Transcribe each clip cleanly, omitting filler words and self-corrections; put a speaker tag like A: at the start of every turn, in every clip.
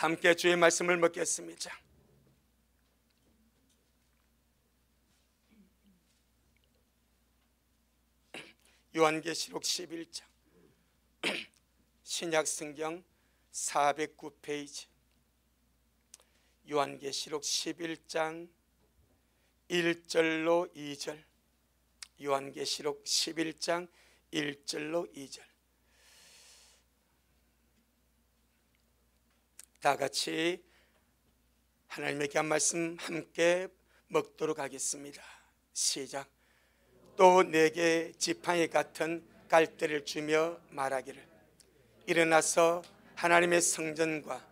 A: 함께 주의 말씀을 먹겠습니다. 요한계시록 11장 신약성경 409페이지 요한계시록 11장 1절로 2절 요한계시록 11장 1절로 2절 다 같이 하나님의 귀한 말씀 함께 먹도록 하겠습니다. 시작. 또 내게 지팡이 같은 갈대를 주며 말하기를 일어나서 하나님의 성전과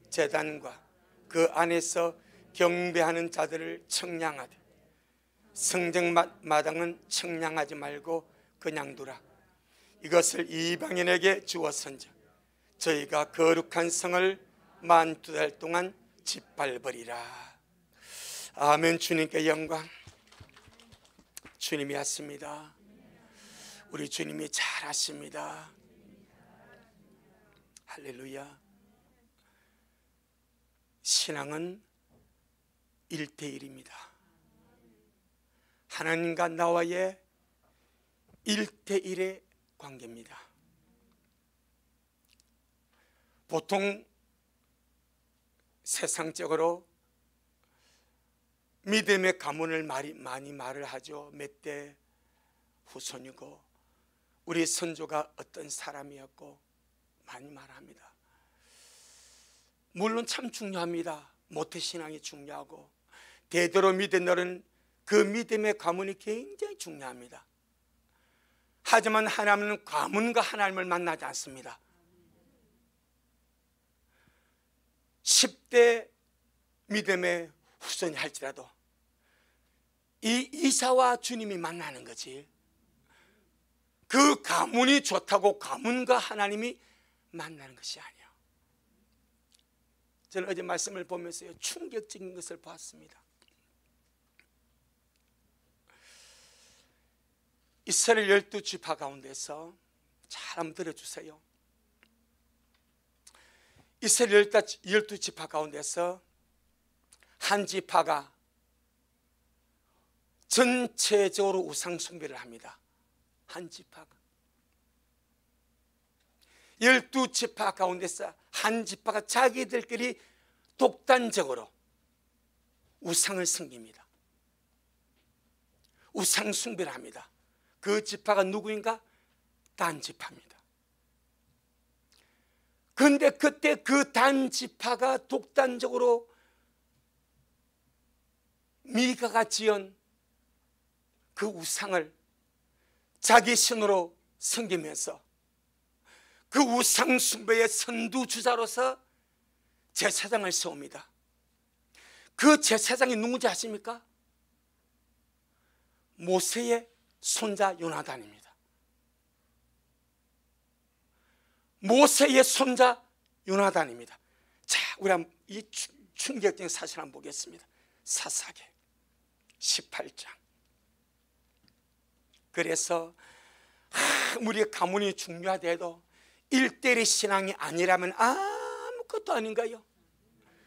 A: 제단과 그 안에서 경배하는 자들을 청량하되 성전 마당은 청량하지 말고 그냥 두라. 이것을 이방인에게 주었은즉 저희가 거룩한 성을 42달 동안 짓밟으리라. 아멘. 주님께 영광. 주님이 하십니다. 우리 주님이 잘하십니다. 할렐루야. 신앙은 1:1입니다. 하나님과 나와의 1:1의 관계입니다. 보통 세상적으로 믿음의 가문을 많이 말을 하죠. 몇 대 후손이고 우리 선조가 어떤 사람이었고 많이 말합니다. 물론 참 중요합니다. 모태신앙이 중요하고 대대로 믿어내는 그 믿음의 가문이 굉장히 중요합니다. 하지만 하나님은 가문과 하나님을 만나지 않습니다. 10대 믿음의 후손이 할지라도 이 이사와 주님이 만나는 거지, 그 가문이 좋다고 가문과 하나님이 만나는 것이 아니에요. 저는 어제 말씀을 보면서 충격적인 것을 봤습니다. 이스라엘 12지파 가운데서 잘 한번 들어주세요. 이스라엘 12지파 가운데서 한 지파가 전체적으로 우상 숭배를 합니다. 한 지파가 12지파 가운데서 한 지파가 자기들끼리 독단적으로 우상을 섬깁니다. 우상 숭배를 합니다. 그 지파가 누구인가? 단 지파입니다. 그런데 그때 그 단 지파가 독단적으로 미가가 지은 그 우상을 자기 신으로 섬기면서 그 우상 숭배의 선두주자로서 제사장을 세웁니다. 그 제사장이 누군지 아십니까? 모세의 손자 요나단입니다. 모세의 손자 요나단입니다. 자, 우리 한번 이 충격적인 사실 한번 보겠습니다. 사사기 18장. 그래서 우리의 가문이 중요하대도 1:1의 신앙이 아니라면 아무것도 아닌가요?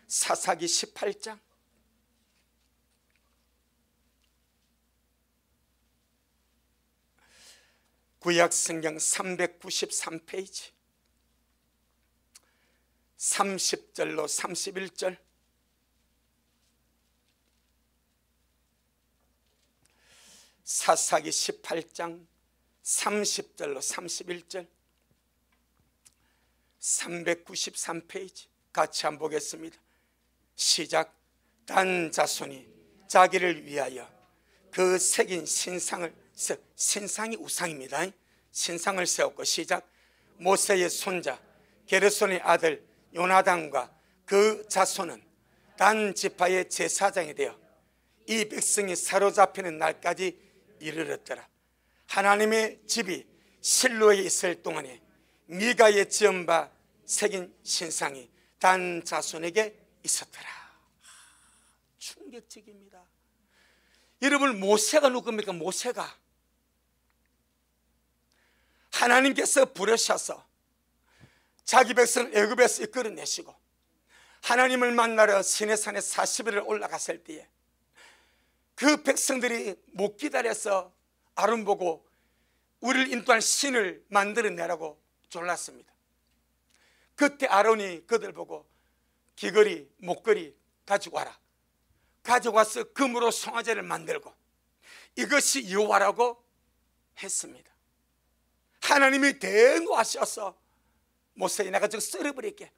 A: 사사기 18장. 구약성경 393페이지 30절로 31절. 사사기 18장 30절로 31절 393페이지 같이 한번 보겠습니다. 시작. 단 자손이 자기를 위하여 그 새긴 신상이 우상입니다. 신상을 세웠고, 시작. 모세의 손자 게르손의 아들 요나단과 그 자손은 단 지파의 제사장이 되어 이 백성이 사로잡히는 날까지 이르렀더라. 하나님의 집이 실로에 있을 동안에 미가의 지은 바 새긴 신상이 단 자손에게 있었더라. 충격적입니다. 여러분, 모세가 누굽니까? 모세가 하나님께서 부르셔서 자기 백성을 애굽에서 이끌어내시고 하나님을 만나러 시내산에 40일을 올라갔을 때에 그 백성들이 못 기다려서 아론 보고 우리를 인도할 신을 만들어내라고 졸랐습니다. 그때 아론이 그들 보고 귀걸이, 목걸이 가지고 와라. 가져와서 금으로 송아지를 만들고 이것이 여호와라고 했습니다. 하나님이 대노하셔서 모세야, 내가 저거 썰어버릴게.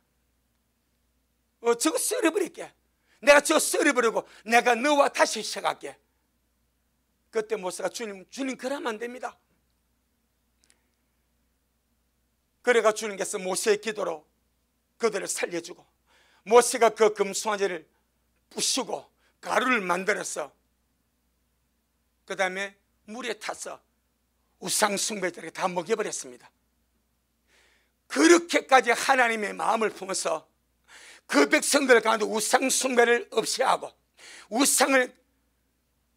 A: 저거 썰어버릴게. 내가 저거 썰어버리고 내가 너와 다시 시작할게. 그때 모세가 주님 그러면 안 됩니다. 그래가 주님께서 모세의 기도로 그들을 살려주고 모세가 그 금송아지를 부수고 가루를 만들어서 그 다음에 물에 타서 우상 숭배자에게 다 먹여버렸습니다. 그렇게까지 하나님의 마음을 품어서 그 백성들 가운데 우상 숭배를 없이 하고 우상을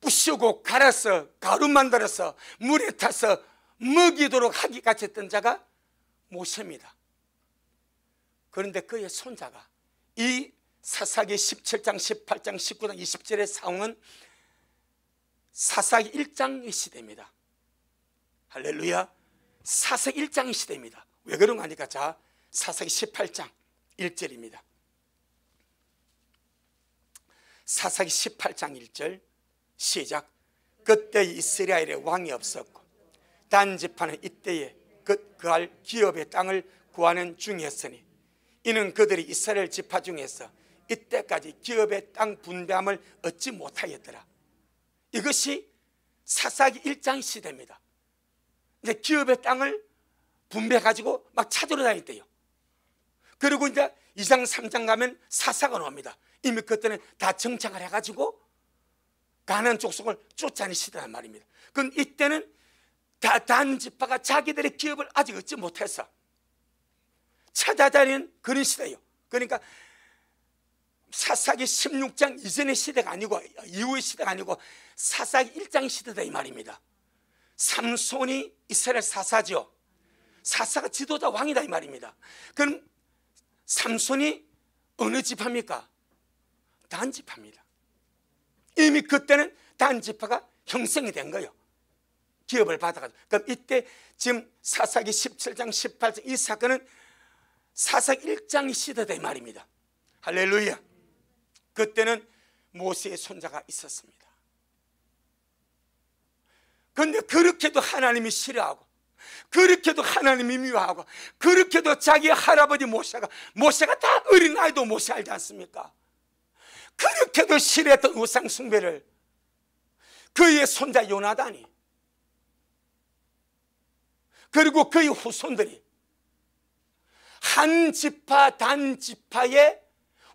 A: 부수고 갈아서 가루 만들어서 물에 타서 먹이도록 하기까지 했던 자가 모세입니다. 그런데 그의 손자가 이 사사기 17장, 18장, 19장, 20절의 상황은 사사기 1장의 시대입니다. 할렐루야. 사사기 1장의 시대입니다. 왜 그런가 하니까 자, 사사기 18장 1절입니다. 사사기 18장 1절 시작. 그때 이스라엘에 왕이 없었고 단 지파는 이때에 그할 기업의 땅을 구하는 중이었으니 이는 그들이 이스라엘 지파 중에서 이때까지 기업의 땅 분배함을 얻지 못하였더라. 이것이 사사기 1장 시대입니다. 이제 기업의 땅을 분배해가지고 막 찾으러 다녔대요. 그리고 이제 2장 3장 가면 사사가 나옵니다. 이미 그때는 다 정착을 해가지고 가나안 족속을 쫓아내는 시대란 말입니다. 그럼 이때는 단 지파가 자기들의 기업을 아직 얻지 못해서 찾아다니는 그런 시대예요. 그러니까 사사기 16장 이전의 시대가 아니고 이후의 시대가 아니고 사사기 1장 시대다 이 말입니다. 삼손이 이스라엘 사사죠. 사사가 지도자 왕이다 이 말입니다. 그럼 삼손이 어느 지파입니까? 단 지파입니다. 이미 그때는 단 지파가 형성이 된 거예요. 기업을 받아가지고. 그럼 이때 지금 사사기 17장 18장 이 사건은 사사기 1장의 시대다 이 말입니다. 할렐루야. 그때는 모세의 손자가 있었습니다. 그런데 그렇게도 하나님이 싫어하고 그렇게도 하나님이 미워하고 그렇게도 자기 할아버지 모세가 다 어린아이도 모세 알지 않습니까? 그렇게도 싫어했던 우상 숭배를 그의 손자 요나단이 그리고 그의 후손들이 한 지파 단 지파의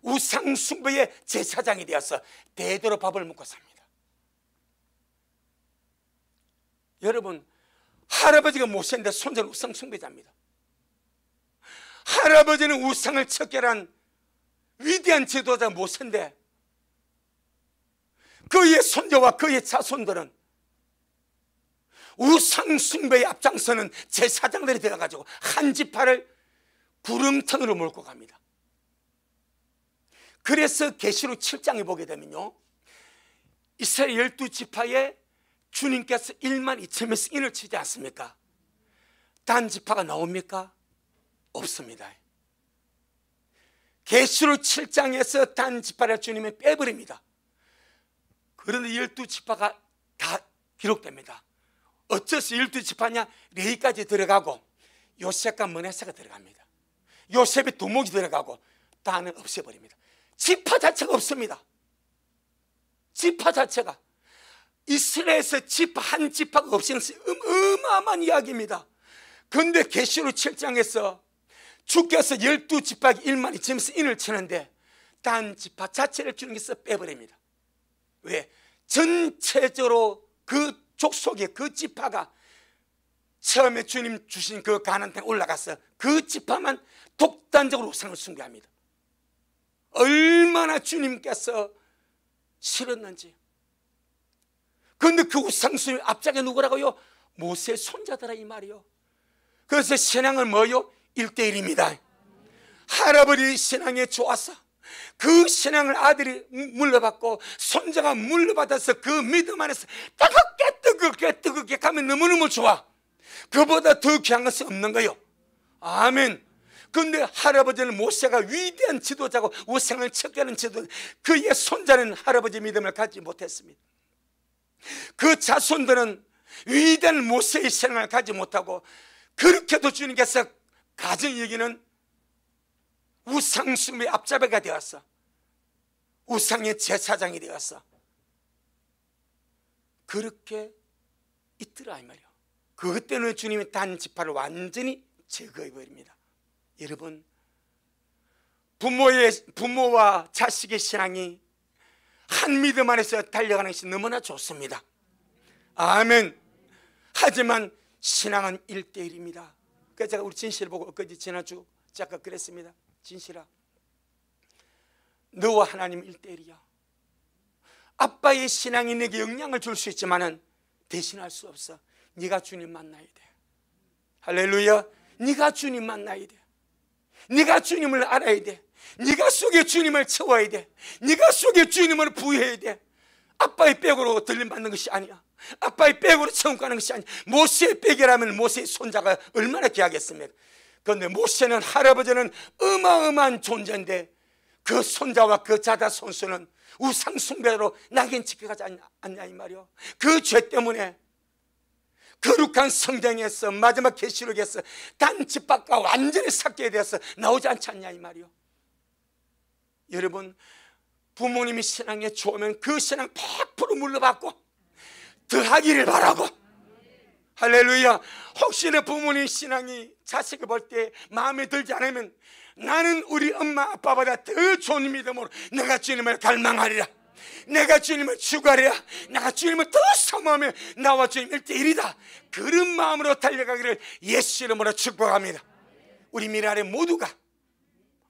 A: 우상 숭배의 제사장이 되어서 대대로 밥을 먹고 삽니다. 여러분, 할아버지가 모세인데 손자는 우상 숭배자입니다. 할아버지는 우상을 척결한 위대한 지도자 모세인데 그의 손자와 그의 자손들은 우상 숭배에 앞장서는 제사장들이 되어가지고 한 지파를 구렁텅이로 몰고 갑니다. 그래서 계시록 7장에 보게 되면요, 이스라엘 12지파에 주님께서 1만 2천명씩 인을 치지 않습니까? 단 지파가 나옵니까? 없습니다. 계시록 7장에서 단 지파를 주님이 빼버립니다. 그런데 12지파가 다 기록됩니다. 어째서 12지파냐? 레위까지 들어가고 요셉과 므낫세가 들어갑니다. 요셉의 두목이 들어가고 다는 없애버립니다. 지파 자체가 없습니다. 지파 자체가. 이스라엘에서 지파 한 지파가 없애는 어마어마한 이야기입니다. 그런데 계시록 7장에서 주께서 12지파에게 1만 2천명씩 인을 치는데 단 지파 자체를 주님께서 빼버립니다. 왜? 전체적으로 그 족속의 그 지파가 처음에 주님 주신 그 가나안 땅에 올라가서 그 지파만 독단적으로 우상을 숭배합니다. 얼마나 주님께서 싫었는지. 그런데 그 우상 숭배 앞장에 누구라고요? 모세의 손자더라 이 말이요. 그래서 신앙은 뭐요? 1대1입니다. 할아버지 신앙에 좋아서 그 신앙을 아들이 물려받고 손자가 물려받아서 그 믿음 안에서 뜨겁게 가면 너무너무 좋아. 그보다 더 귀한 것이 없는 거요. 아멘. 그런데 할아버지는 모세가 위대한 지도자고 우상을 척결하는 지도자, 그의 손자는 할아버지 믿음을 갖지 못했습니다. 그 자손들은 위대한 모세의 신앙을 가지 못하고, 그렇게도 주님께서 가정 얘기는 우상숭배 앞잡이가 되었어. 우상의 제사장이 되었어. 그렇게 있더라 이 말이야. 그것 때문에 주님이 단 지파를 완전히 제거해 버립니다. 여러분, 부모와 자식의 신앙이 한 믿음 안에서 달려가는 것이 너무나 좋습니다. 아멘. 하지만 신앙은 1대1입니다. 그래서 제가 우리 진실을 보고 지난주 잠깐 그랬습니다. 진실아, 너와 하나님 1대1이야. 아빠의 신앙이 내게 영향을 줄 수 있지만은 대신할 수 없어. 네가 주님 만나야 돼. 할렐루야. 네가 주님 만나야 돼. 네가 주님을 알아야 돼. 네가 속에 주님을 채워야 돼. 네가 속에 주님을 부여해야 돼. 아빠의 백으로 들림받는 것이 아니야. 아빠의 백으로 체험 가는 것이 아니야. 모세의 백이라면 모세의 손자가 얼마나 귀하겠습니까? 그런데 모세는, 할아버지는 어마어마한 존재인데 그 손자와 그 자다 손수는 우상 숭배로 낙인 찍혀가지 않냐 이 말이요. 그 죄 때문에 거룩한 성경에서, 마지막 계시록에서 단집밖과 완전히 삭제에 대해서 나오지 않지 않냐 이 말이요. 여러분, 부모님이 신앙에 좋으면 그 신앙 100% 물려받고 더하기를 바라고. 할렐루야. 혹시나 부모님 신앙이 자식을 볼 때 마음에 들지 않으면, 나는 우리 엄마 아빠보다 더 좋은 믿음으로 내가 주님을 갈망하리라, 내가 주님을 추구하리라, 내가 주님을 더 사모하며 나와 주님 1대1이다, 그런 마음으로 달려가기를 예수 이름으로 축복합니다. 우리 미래에 모두가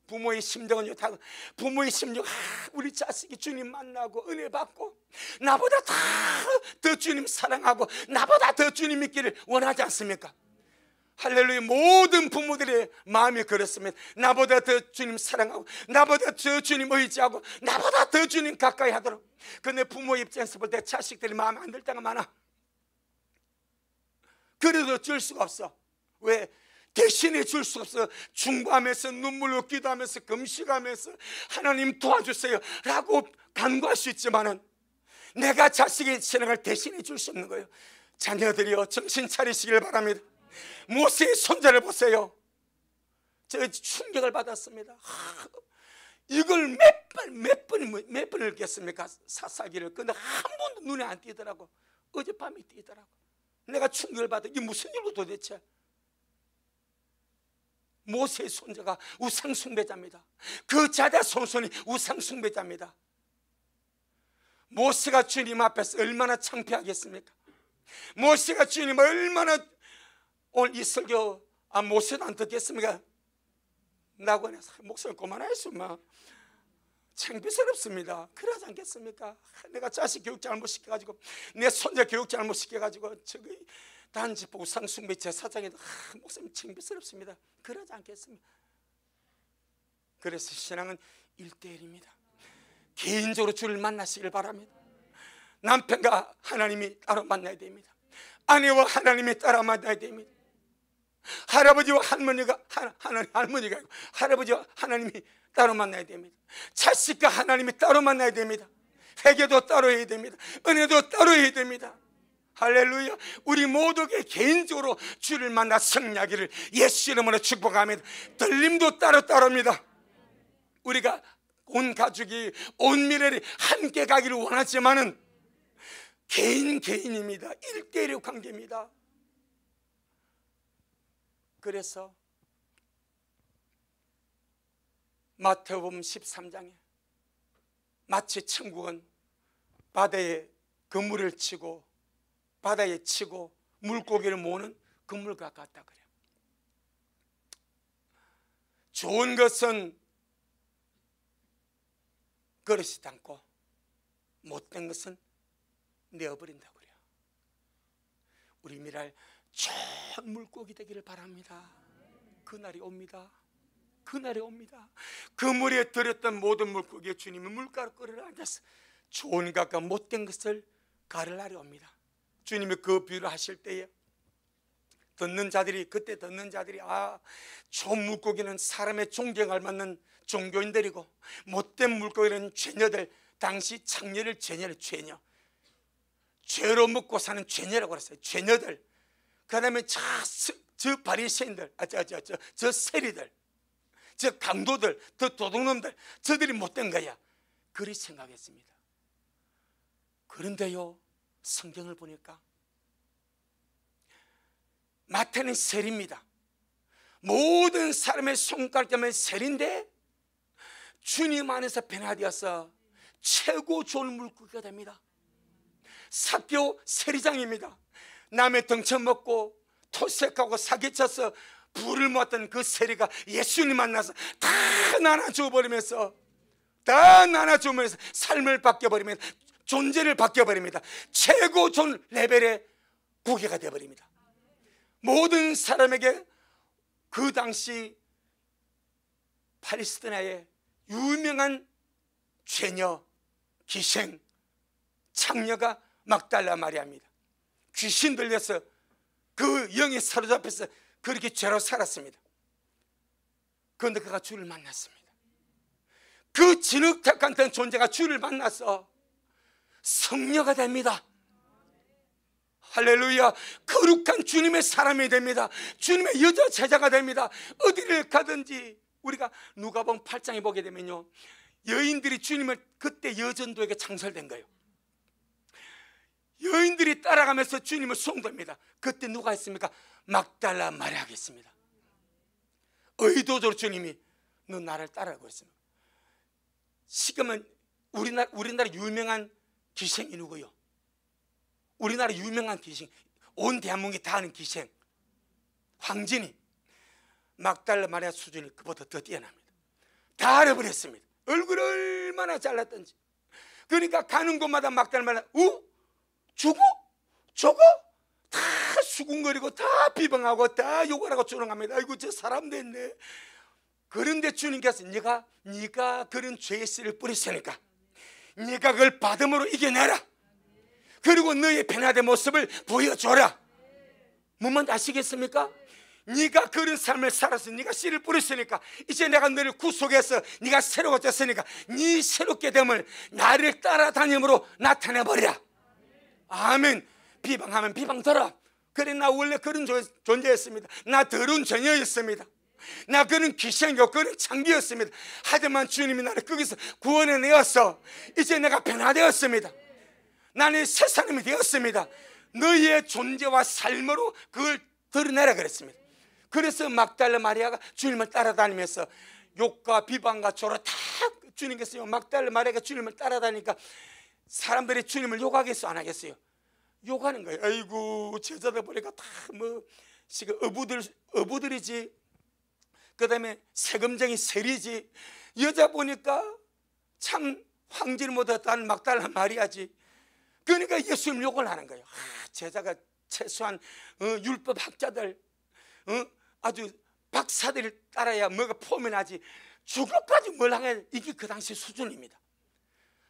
A: 부모의 심정은 좋다고, 부모의 심정, 우리 자식이 주님 만나고 은혜 받고 나보다 더 주님 사랑하고 나보다 더 주님 믿기를 원하지 않습니까? 할렐루야. 모든 부모들의 마음이 그렇습니다. 나보다 더 주님 사랑하고 나보다 더 주님 의지하고 나보다 더 주님 가까이 하도록. 근데 부모 입장에서 볼 때 자식들이 마음에 안 들 때가 많아. 그래도 줄 수가 없어. 왜? 대신해 줄 수 없어. 중보하면서 눈물로 기도하면서 금식하면서 하나님 도와주세요 라고 간구할 수 있지만은 내가 자식의 신앙을 대신해 줄 수 없는 거예요. 자녀들이여, 정신 차리시길 바랍니다. 모세의 손자를 보세요. 제가 충격을 받았습니다. 이걸 몇 번을 읽겠습니까? 사사기를. 근데 한 번도 눈에 안 띄더라고. 어젯밤에 띄더라고. 내가 충격을 받아. 이게 무슨 일로 도대체? 모세의 손자가 우상숭배자입니다. 그 자다 손손이 우상숭배자입니다. 모세가 주님 앞에서 얼마나 창피하겠습니까? 모세가 주님 얼마나, 오늘 이 설교 모세도 안 듣겠습니까? 나고는 목소리 그만하겠어. 창피스럽습니다. 그러지 않겠습니까? 내가 자식 교육 잘못시켜가지고, 내 손자 교육 잘못시켜가지고 저기 단지파 우상숭배 제사장에도 목사님 창피스럽습니다. 그러지 않겠습니다. 그래서 신앙은 1대1입니다. 개인적으로 주를 만나시길 바랍니다. 남편과 하나님이 따로 만나야 됩니다. 아내와 하나님이 따로 만나야 됩니다. 할아버지와 할머니가 할아버지와 하나님이 따로 만나야 됩니다. 자식과 하나님이 따로 만나야 됩니다. 회개도 따로 해야 됩니다. 은혜도 따로 해야 됩니다. 할렐루야. 우리 모두에게 개인적으로 주를 만나 승리하기를 예수 이름으로 축복합니다. 들림도 따로따로입니다. 우리가 온 가족이, 온 미래를 함께 가기를 원하지만은 개인입니다. 1대1의 관계입니다. 그래서 마태복음 13장에 마치 천국은 바다에 그물을 치고 바다에 치고 물고기를 모으는 그물과 같다 그래요. 좋은 것은 그릇이 담고 못된 것은 내어버린다고 그래요. 우리 미랄 좋은 물고기 되기를 바랍니다. 그날이 옵니다. 그날이 옵니다. 그 물에 들었던 모든 물고기에 주님이 물가로 끌어라 앉아서 좋은 것과 못된 것을 가를 날이 옵니다. 주님이 그 비유를 하실 때에 듣는 자들이 좋은 물고기는 사람의 존경을 받는 종교인들이고 못된 물고기는 죄녀들, 당시 창녀를 죄녀를 죄로 먹고 사는 죄녀라고 그랬어요. 죄녀들. 그 다음에 저 바리새인들, 저 세리들, 저 강도들, 저 도둑놈들, 저들이 못된 거야. 그리 생각했습니다. 그런데요, 성경을 보니까 마태는 세리입니다. 모든 사람의 손가락자면 세리인데 주님 안에서 변화되어서 최고 좋은 물고기가 됩니다. 삭개오 세리장입니다. 남의 등쳐먹고 토색하고 사기쳐서 불을 모았던 그 세리가 예수님 만나서 다 나눠줘버리면서 삶을 바뀌어버리면서 존재를 바뀌어버립니다. 최고 좋은 레벨의 고개가 되어버립니다. 모든 사람에게 그 당시 팔레스티나의 유명한 죄녀, 기생, 창녀가 막달라 마리아입니다. 귀신 들려서 그 영에 사로잡혀서 그렇게 죄로 살았습니다. 그런데 그가 주를 만났습니다. 그 진흙탕 같은 존재가 주를 만나서 성녀가 됩니다. 할렐루야. 거룩한 주님의 사람이 됩니다. 주님의 여자 제자가 됩니다. 어디를 가든지 우리가 누가복음 8장에 보게 되면요, 여인들이 주님을 그때 여전도에게 창설된 거예요. 여인들이 따라가면서 주님을 숭배합니다. 그때 누가 했습니까? 막달라 마리아가 했습니다. 의도적으로 주님이 너 나를 따라가고 했습니다. 지금은 우리나라 유명한 기생이 누구요? 우리나라 유명한 기생, 온 대한민국이 다 아는 기생 황진이, 막달라 마리아 수준이 그보다 더 뛰어납니다. 다 알아버렸습니다. 얼굴을 얼마나 잘랐던지. 그러니까 가는 곳마다 막달라 마리아 저거 다 수군거리고 다 비방하고 다 욕을 하고 조롱합니다. 아이고 저 사람 됐네. 그런데 주님께서 네가 그런 죄의 씨를 뿌렸으니까 네가 그걸 받음으로 이겨내라. 그리고 너의 변화된 모습을 보여줘라. 뭔 말인지 아시겠습니까? 네가 그런 삶을 살아서 네가 씨를 뿌렸으니까 이제 내가 너를 구속해서 네가 새로워졌으니까 네 새롭게 됨을 나를 따라다님으로 나타내버리라. 아멘. 비방하면 비방더라. 그래, 나 원래 그런 존재였습니다. 나 더러운 죄녀였습니다. 나 그런 귀신이고 그런 창기였습니다. 하지만 주님이 나를 거기서 구원해내어서 이제 내가 변화되었습니다. 나는 새 사람이 되었습니다. 너희의 존재와 삶으로 그걸 드러내라 그랬습니다. 그래서 막달라 마리아가 주님을 따라다니면서 욕과 비방과 조로 다 주님께서 막달라 마리아가 주님을 따라다니니까 사람들이 주님을 욕하겠어 안 하겠어요? 욕하는 거예요. 아이고 제자들 보니까 다 지금 어부들이지, 그 다음에 세금쟁이 세리지, 여자 보니까 참 황제를 못했다는 막달라 마리아지. 그러니까 예수님 욕을 하는 거예요. 제자가 최소한 율법 학자들, 아주 박사들을 따라야 뭐가 포면하지 죽을까지 뭘 하냐, 이게 그 당시 수준입니다.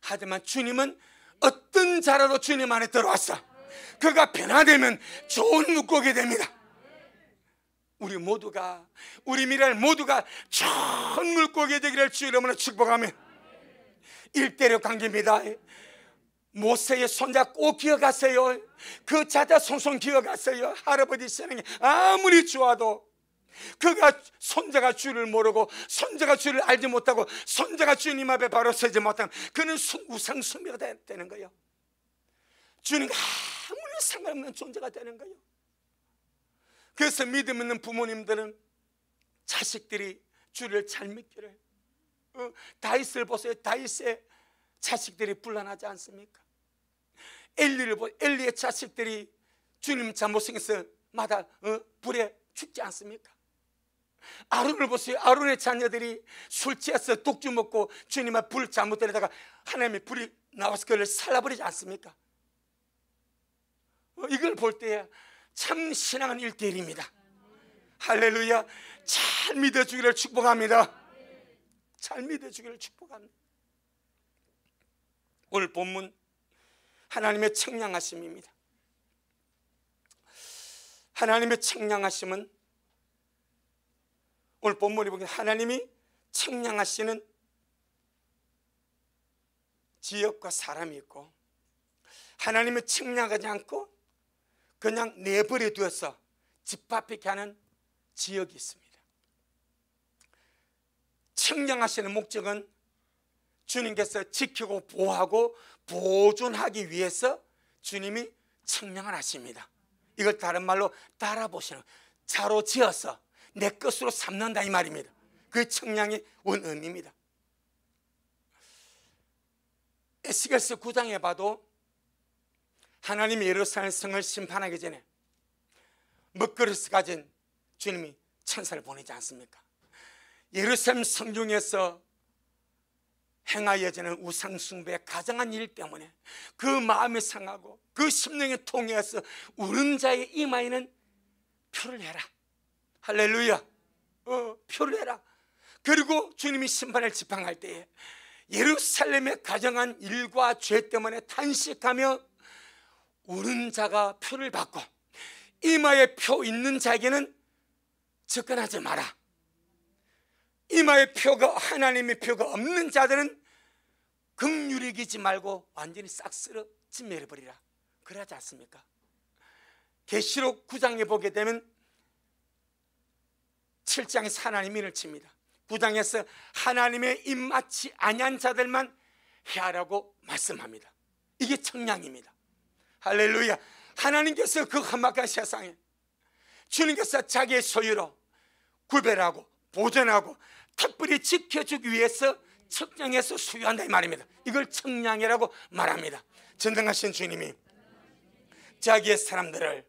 A: 하지만 주님은 어떤 자라도 주님 안에 들어왔어. 그가 변화되면 좋은 물고기 됩니다. 우리 미래를 모두가 좋은 물고기 되기를 주 이름으로 축복하며, 일대력 관계입니다. 모세의 손자 꼭 기억하세요. 그 자자 손손 기억하세요. 할아버지 세상에 아무리 좋아도 그가 손자가 주를 모르고 손자가 주를 알지 못하고 손자가 주님 앞에 바로 서지 못하면 그는 우상 숭배가 되는 거예요. 주님과 아무리 상관없는 존재가 되는 거예요. 그래서 믿음 있는 부모님들은 자식들이 주를 잘 믿기를, 다윗을 보세요. 다윗의 자식들이 불안하지 않습니까? 엘리의 자식들이 주님 잘못생겨서 마다 불에 죽지 않습니까? 아론을 보세요. 아론의 자녀들이 술 취해서 독주 먹고 주님 앞 불 잘못 때리다가 하나님의 불이 나와서 그를 살라버리지 않습니까? 이걸 볼 때 참 신앙은 1:1입니다. 할렐루야. 잘 믿어주기를 축복합니다. 잘 믿어주기를 축복합니다. 오늘 본문 하나님의 청량하심입니다. 하나님의 청량하심은 오늘 본문에 보면 하나님이 청량하시는 지역과 사람이 있고, 하나님은 청량하지 않고 그냥 내버려 두어서 집합하게 하는 지역이 있습니다. 청량하시는 목적은 주님께서 지키고 보호하고 보존하기 위해서 주님이 청량을 하십니다. 이걸 다른 말로 따라보시는, 자로 지어서 내 것으로 삼는다 이 말입니다. 그 청량의 원의미입니다. 에스겔서 9장에 봐도 하나님이 예루살렘 성을 심판하기 전에 먹그릇을 가진 주님이 천사를 보내지 않습니까? 예루살렘 성중에서 행하여지는 우상숭배의 가장한 일 때문에 그 마음이 상하고 그 심령에 통해서 우는 자의 이마에는 표를 해라. 할렐루야. 표를 해라. 그리고 주님이 심판을 집행할 때에 예루살렘의 가정한 일과 죄 때문에 탄식하며 우는 자가 표를 받고, 이마에 표 있는 자에게는 접근하지 마라. 이마에 표가, 하나님의 표가 없는 자들은 긍휼히 여기지 말고 완전히 싹 쓸어 짓매려버리라. 그러지 않습니까? 계시록 9장에 보게 되면 7장에서 하나님이 인을 칩니다. 9장에서 하나님의 입맞지 아니한 자들만 해하라고 말씀합니다. 이게 청량입니다. 할렐루야. 하나님께서 그 험악한 세상에 주님께서 자기의 소유로 구별하고 보존하고 특별히 지켜주기 위해서 청량해서 수유한다 이 말입니다. 이걸 청량이라고 말합니다. 전능하신 주님이 자기의 사람들을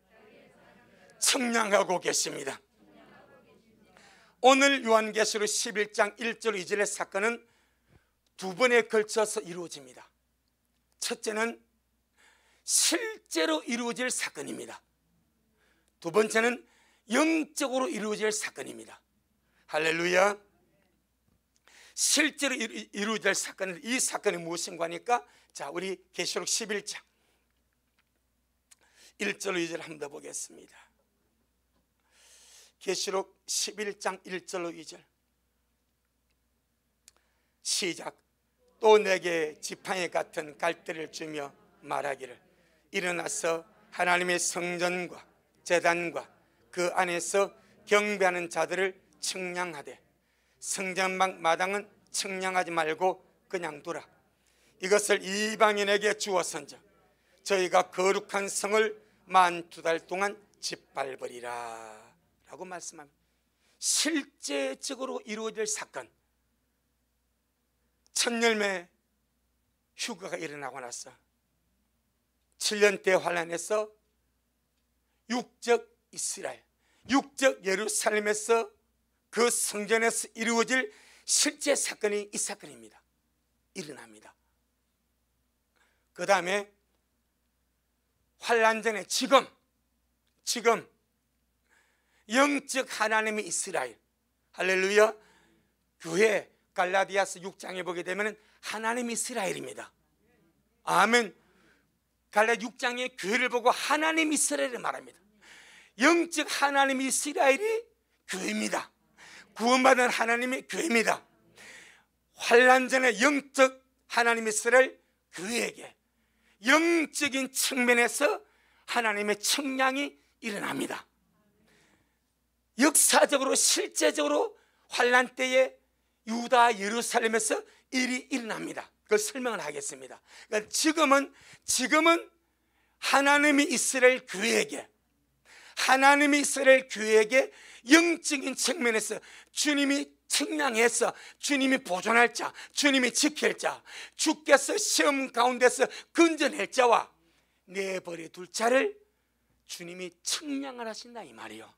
A: 청량하고 계십니다. 오늘 요한계시록 11장 1절 2절의 사건은 두 번에 걸쳐서 이루어집니다. 첫째는 실제로 이루어질 사건입니다. 두 번째는 영적으로 이루어질 사건입니다. 할렐루야. 실제로 이루어질 사건은, 이 사건이 무엇인가 하니까, 자, 우리 계시록 11장 1절 2절 한번 더 보겠습니다. 계시록 11장 1절로 2절 시작. 또 내게 지팡이 같은 갈대를 주며 말하기를, 일어나서 하나님의 성전과 제단과 그 안에서 경배하는 자들을 청량하되 성전방 마당은 청량하지 말고 그냥 두라. 이것을 이방인에게 주었은즉 저희가 거룩한 성을 만 2달 동안 짓밟으리라 라고 말씀합니다. 실제적으로 이루어질 사건, 첫 열매 휴가가 일어나고 나서 7년 대환란에서 육적 이스라엘, 육적 예루살렘에서 그 성전에서 이루어질 실제 사건이 이 사건입니다. 일어납니다. 그 다음에 환란 전에 지금 영적 하나님의 이스라엘, 할렐루야. 교회 갈라디아서 6장에 보게 되면 하나님의 이스라엘입니다. 아멘. 갈라디아 6장의 교회를 보고 하나님 이스라엘을 말합니다. 영적 하나님의 이스라엘이 교회입니다. 구원받은 하나님의 교회입니다. 환란 전에 영적 하나님의 이스라엘 교회에게 영적인 측면에서 하나님의 청량이 일어납니다. 역사적으로 실제적으로 환란 때에 유다 예루살렘에서 일이 일어납니다. 그걸 설명을 하겠습니다. 그러니까 지금은 하나님이 이스라엘 교회에게, 하나님이 이스라엘 교회에게 영적인 측면에서 주님이 청량해서 주님이 보존할 자, 주님이 지킬 자, 주께서 시험 가운데서 건져낼 자와 내버려 둘 자를 주님이 청량을 하신다 이 말이요.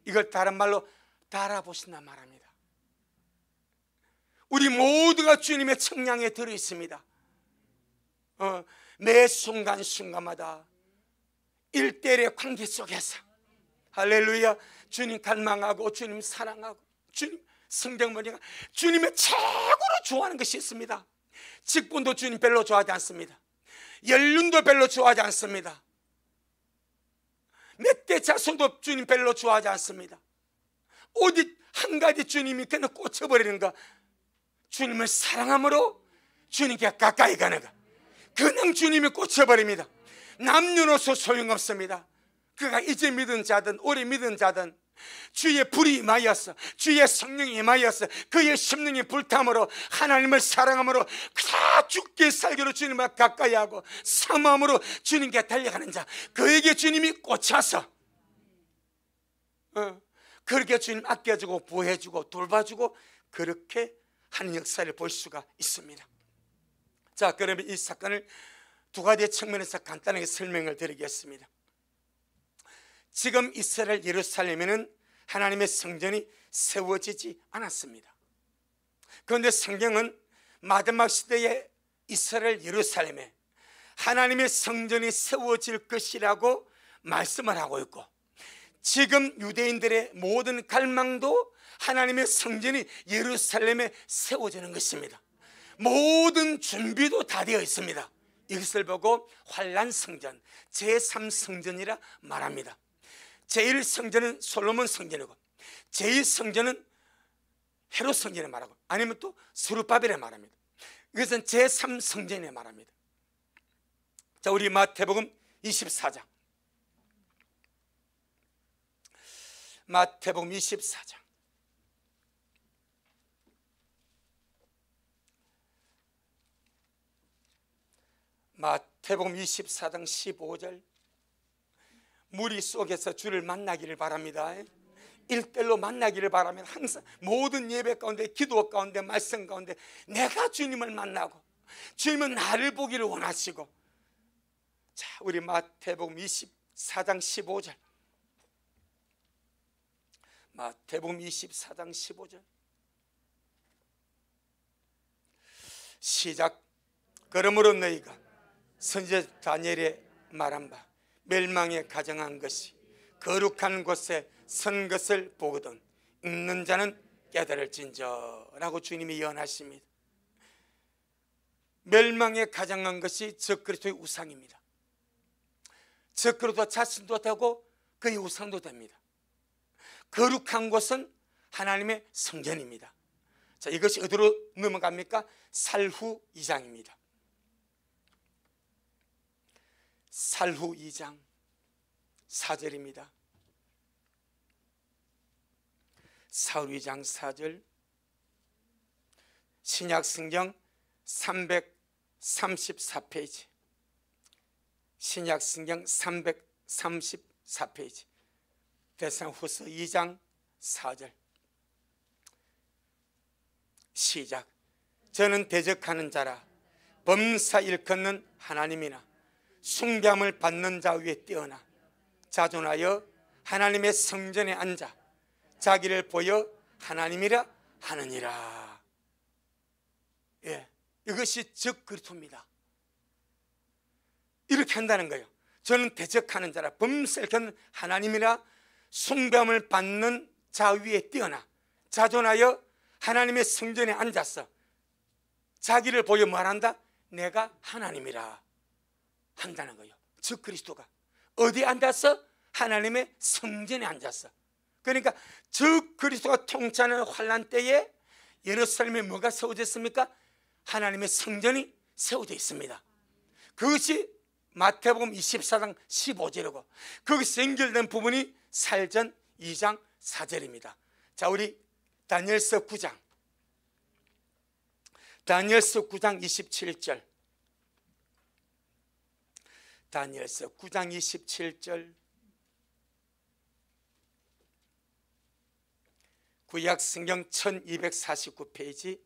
A: 이걸 다른 말로 달아보신다 말합니다. 우리 모두가 주님의 청량에 들어있습니다. 매 순간순간마다 일대일의 관계 속에서, 할렐루야. 주님 갈망하고 주님 사랑하고 주님 성경 보니까 주님의 최고로 좋아하는 것이 있습니다. 직분도 주님 별로 좋아하지 않습니다. 연륜도 별로 좋아하지 않습니다. 몇 대 자손도 주님 별로 좋아하지 않습니다. 오직 한 가지 주님이 그냥 꽂혀버리는 거, 주님을 사랑함으로 주님께 가까이 가는 거. 그냥 주님이 꽂혀버립니다. 남녀노소 소용없습니다. 그가 이제 믿은 자든 오래 믿은 자든 주의 불이 임하여서 주의 성령이 임하여서 그의 심령이 불탐으로 하나님을 사랑함으로 다 죽게 살기로 주님을 가까이 하고 사모함으로 주님께 달려가는 자, 그에게 주님이 꽂혀서 그렇게 주님 아껴주고 보호해주고 돌봐주고 그렇게 하는 역사를 볼 수가 있습니다. 자, 그러면 이 사건을 두 가지 측면에서 간단하게 설명을 드리겠습니다. 지금 이스라엘 예루살렘에는 하나님의 성전이 세워지지 않았습니다. 그런데 성경은 마지막 시대의 이스라엘 예루살렘에 하나님의 성전이 세워질 것이라고 말씀을 하고 있고, 지금 유대인들의 모든 갈망도 하나님의 성전이 예루살렘에 세워지는 것입니다. 모든 준비도 다 되어 있습니다. 이것을 보고 환란성전, 제3성전이라 말합니다. 제1성전은 솔로몬 성전이고 제2성전은 헤롯 성전에 말하고 아니면 또 스룹바벨에 말합니다. 이것은 제3성전에 말합니다. 자, 우리 마태복음 24장, 마태복음 24장 마태복음 24장 15절. 무리 속에서 주를 만나기를 바랍니다. 일대일로 만나기를 바라면 항상 모든 예배 가운데, 기도 가운데, 말씀 가운데 내가 주님을 만나고 주님은 나를 보기를 원하시고. 자, 우리 마태복음 24장 15절, 마태복음 24장 15절 시작. 그러므로 너희가 선지자 다니엘의 말한 바 멸망에 가정한 것이 거룩한 곳에 선 것을 보거든 읽는 자는 깨달을진저 라고 주님이 예언하십니다. 멸망에 가정한 것이 적그리스도의 우상입니다. 적그리스도 자신도 되고 그의 우상도 됩니다. 거룩한 곳은 하나님의 성전입니다. 자, 이것이 어디로 넘어갑니까? 살후 2장입니다. 살후 2장 4절입니다. 살후 2장 4절. 신약성경 334페이지, 신약성경 334페이지, 데살로니가후서 2장 4절 시작. 저는 대적하는 자라 범사 일컫는 하나님이나 숭배함을 받는 자 위에 뛰어나 자존하여 하나님의 성전에 앉아 자기를 보여 하나님이라 하느니라. 예, 이것이 적그리스도입니다. 이렇게 한다는 거예요. 저는 대적하는 자라 범사 일컫는 하나님이라 숭배함을 받는 자 위에 뛰어나 자존하여 하나님의 성전에 앉아서 자기를 보여 말한다. 내가 하나님이라 한다는 거예요. 즉 그리스도가 어디에 앉아서? 하나님의 성전에 앉아서. 그러니까 즉 그리스도가 통치하는 환란 때에 예루살렘에 뭐가 세워졌습니까? 하나님의 성전이 세워져 있습니다. 그것이 마태복음 24장 15절이고 거기서 연결된 부분이 살전 2장 4절입니다. 자, 우리 다니엘서 9장, 다니엘서 9장 27절, 다니엘서 9장 27절. 구약성경 1249페이지,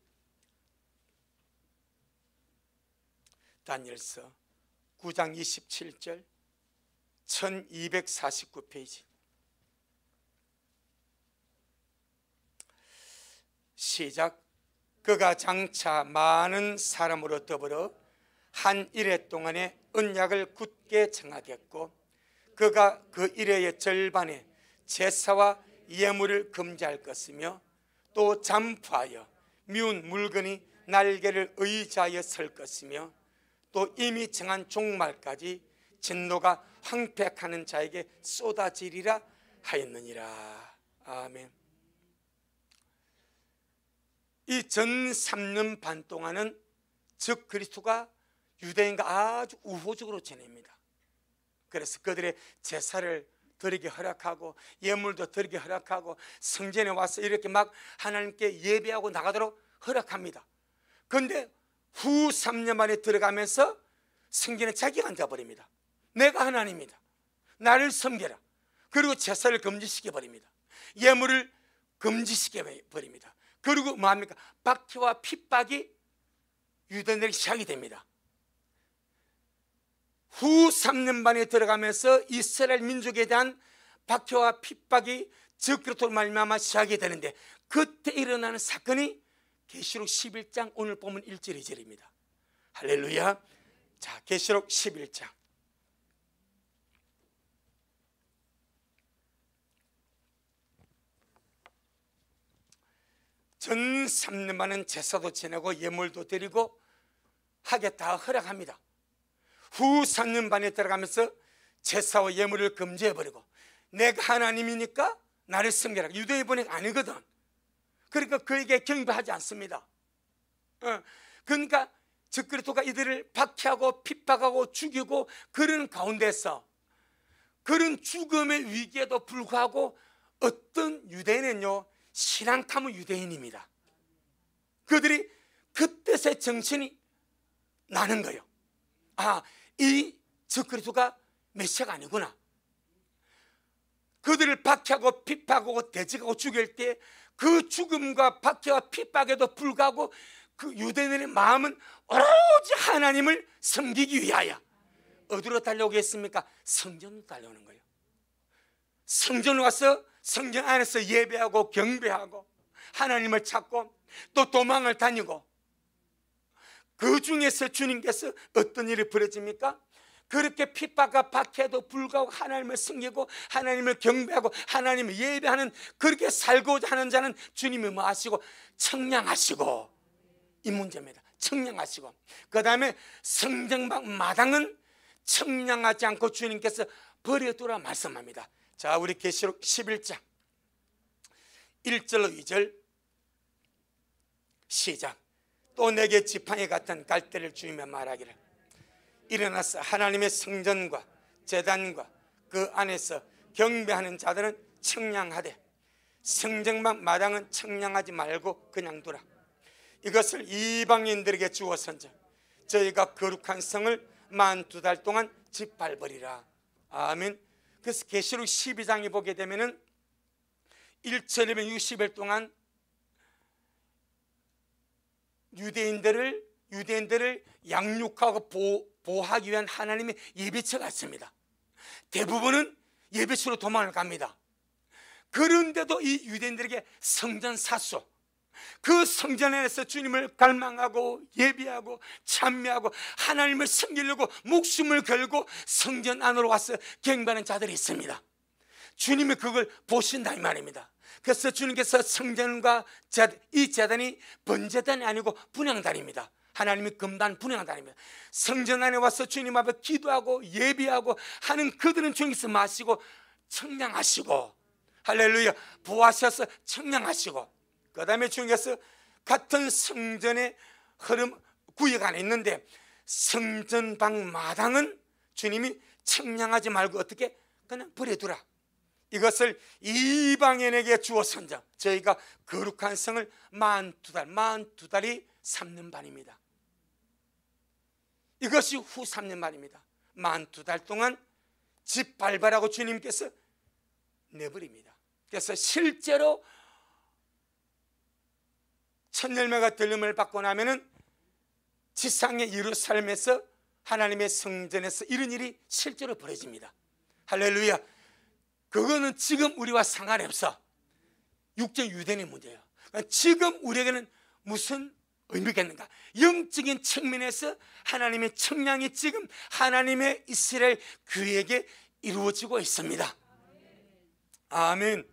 A: 다니엘서 9장 27절 1249페이지 시작. 그가 장차 많은 사람으로 더불어 한 일해 동안에 언약을 굳게 정하겠고 그가 그 일해의 절반에 제사와 예물을 금지할 것이며 또 잠수하여 미운 물건이 날개를 의지하여 설 것이며 또 이미 정한 종말까지 진노가 황폐하는 자에게 쏟아지리라 하였느니라. 아멘. 이 전 3년 반 동안은 즉 그리스도가 유대인과 아주 우호적으로 지냅니다. 그래서 그들의 제사를 드리게 허락하고 예물도 드리게 허락하고 성전에 와서 이렇게 막 하나님께 예배하고 나가도록 허락합니다. 그런데 후 3년 만에 들어가면서 성전에 자기가 앉아버립니다. 내가 하나님이다, 나를 섬겨라. 그리고 제사를 금지시켜버립니다. 예물을 금지시켜버립니다. 그리고 뭐합니까? 박해와 핍박이 유대인들에게 시작이 됩니다. 후 3년 만에 들어가면서 이스라엘 민족에 대한 박해와 핍박이 적그리스도로 말미암아 시작이 되는데, 그때 일어나는 사건이 계시록 11장 오늘 보면 1절 2절입니다. 할렐루야. 자, 계시록 11장 전 3년 만은 제사도 지내고 예물도 드리고 하게 다 허락합니다. 후 3년 반에 들어가면서 제사와 예물을 금지해버리고 내가 하나님이니까 나를 섬겨라. 유대인 보니까 아니거든. 그러니까 그에게 경배하지 않습니다. 그러니까 적그리스도가 이들을 박해하고 핍박하고 죽이고 그런 가운데서, 그런 죽음의 위기에도 불구하고 어떤 유대인은요, 신앙탐의 유대인입니다. 그들이 그때의 정신이 나는 거예요. 아, 이 적그리스도가 메시아가 아니구나. 그들을 박해하고 핍박하고 대적하고 죽일 때 그 죽음과 박해와 핍박에도 불구하고 그 유대인의 마음은 오로지 하나님을 섬기기 위하여 어디로 달려오겠습니까? 성전으로 달려오는 거예요. 성전으로 가서 성전 안에서 예배하고 경배하고 하나님을 찾고 또 도망을 다니고, 그 중에서 주님께서 어떤 일이 벌어집니까? 그렇게 핍박과 박해에도 불구하고 하나님을 섬기고 하나님을 경배하고 하나님을 예배하는, 그렇게 살고자 하는 자는 주님이 뭐 하시고? 청량하시고. 이 문제입니다. 청량하시고. 그 다음에 성전방 마당은 청량하지 않고 주님께서 버려두라 말씀합니다. 자, 우리 계시록 11장 1절로 2절 시작. 또 내게 지팡이 같은 갈대를 주이며 말하기를, 일어나서 하나님의 성전과 제단과 그 안에서 경배하는 자들은 청량하되 성전방 마당은 청량하지 말고 그냥 두라. 이것을 이방인들에게 주어선즉 저희가 거룩한 성을 42달 동안 짓밟으리라. 아멘. 그래서 계시록 12장에 보게 되면은 1절이면 60일 동안 유대인들을 양육하고 보호하기 위한 하나님의 예배처가 있습니다. 대부분은 예배처로 도망을 갑니다. 그런데도 이 유대인들에게 성전 사수, 그 성전 안에서 주님을 갈망하고 예배하고 찬미하고 하나님을 섬기려고 목숨을 걸고 성전 안으로 와서 경배하는 자들이 있습니다. 주님이 그걸 보신다 이 말입니다. 그래서 주님께서 성전과 이 제단이 번제단이 아니고 분향단입니다. 하나님이 금단 분향단입니다. 성전 안에 와서 주님 앞에 기도하고 예배하고 하는 그들은 주님께서 마시고 청량하시고, 할렐루야, 부하셔서 청량하시고, 그 다음에 주님께서 같은 성전의 흐름 구역 안에 있는데 성전방 마당은 주님이 청량하지 말고 어떻게 그냥 버려두라. 이것을 이방인에게 주어선자 저희가 거룩한 성을 42달이 3년 반입니다. 이것이 후 3년 반입니다. 42달 동안 짓밟으라고 주님께서 내버립니다. 그래서 실제로 첫 열매가 들림을 받고 나면은 지상의 예루살렘에서 하나님의 성전에서 이런 일이 실제로 벌어집니다. 할렐루야. 그거는 지금 우리와 상관이 없어. 육적 유대인의 문제예요. 그러니까 지금 우리에게는 무슨 의미가 있는가? 영적인 측면에서 하나님의 청량이 지금 하나님의 이스라엘 교회에게 이루어지고 있습니다. 아멘.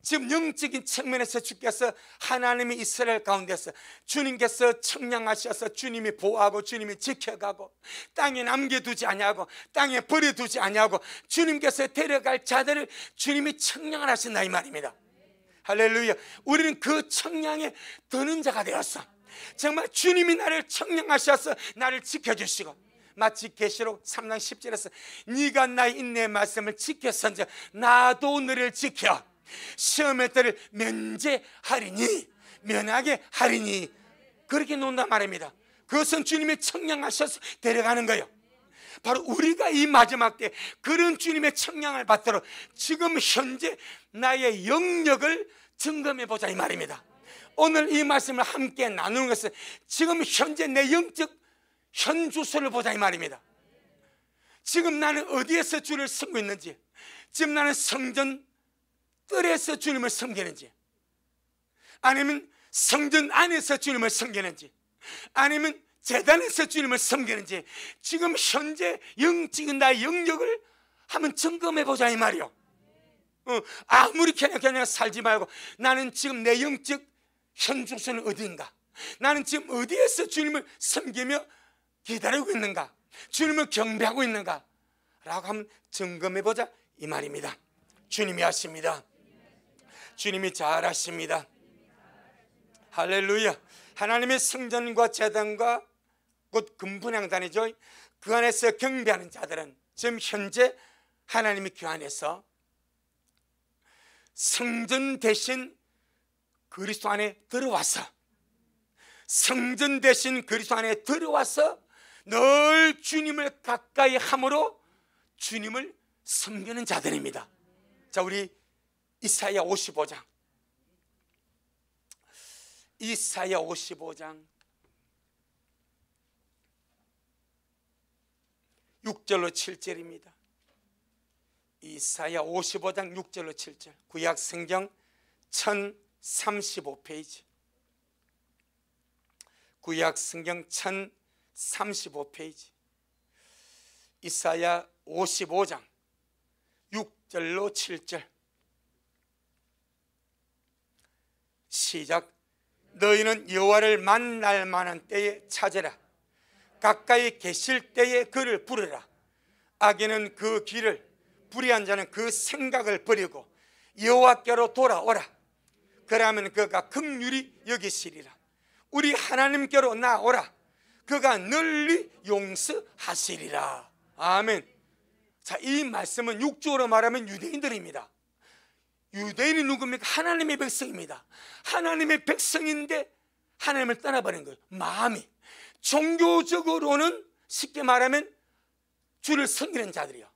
A: 지금 영적인 측면에서 주께서 하나님의 이스라엘 가운데서 주님께서 청량하셔서 주님이 보호하고 주님이 지켜가고 땅에 남겨두지 아니하고 땅에 버려두지 아니하고 주님께서 데려갈 자들을 주님이 청량을 하신다 이 말입니다. 할렐루야. 우리는 그 청량에 드는 자가 되었어. 정말 주님이 나를 청량하셔서 나를 지켜주시고, 마치 계시록 3장 10절에서 네가 나의 인내의 말씀을 지켰은즉 나도 너를 지켜 시험의 때를 면하게 하리니 그렇게 논단 말입니다. 그것은 주님이 청량하셔서 데려가는 거예요. 바로 우리가 이 마지막 때 그런 주님의 청량을 받도록 지금 현재 나의 영역을 점검해 보자 이 말입니다. 오늘 이 말씀을 함께 나누는 것은 지금 현재 내 영적 현주소를 보자 이 말입니다. 지금 나는 어디에서 주를 섬기고 있는지, 지금 나는 성전 뜰에서 주님을 섬기는지, 아니면 성전 안에서 주님을 섬기는지, 아니면 제단에서 주님을 섬기는지, 지금 현재 영적인 나의 영역을 한번 점검해 보자 이 말이요. 아무리 그냥 살지 말고 나는 지금 내 영적 현주소는 어디인가, 나는 지금 어디에서 주님을 섬기며 기다리고 있는가, 주님을 경배하고 있는가 라고 한번 점검해 보자 이 말입니다. 주님이 하십니다. 주님이 잘하십니다. 할렐루야. 하나님의 성전과 제단과 곧 금분향단이죠. 그 안에서 경배하는 자들은 지금 현재 하나님의 그 안에서 성전 대신 그리스도 안에 들어와서, 성전 대신 그리스도 안에 들어와서 늘 주님을 가까이 함으로 주님을 섬기는 자들입니다. 자, 우리 이사야 55장 6절로 7절입니다. 이사야 55장 6절로 7절, 구약 성경 1035페이지, 구약 성경 1035페이지, 이사야 55장 6절로 7절. 시작. 너희는 여호와를 만날 만한 때에 찾으라. 가까이 계실 때에 그를 부르라. 악인은 그 길을, 불의한 자는 그 생각을 버리고 여호와께로 돌아오라. 그러면 그가 긍휼히 여기시리라. 우리 하나님께로 나오라. 그가 널리 용서하시리라. 아멘. 자, 이 말씀은 육적으로 말하면 유대인들입니다. 유대인이 누굽니까? 하나님의 백성입니다. 하나님의 백성인데 하나님을 떠나버린 거예요. 마음이. 종교적으로는 쉽게 말하면 주를 섬기는 자들이요.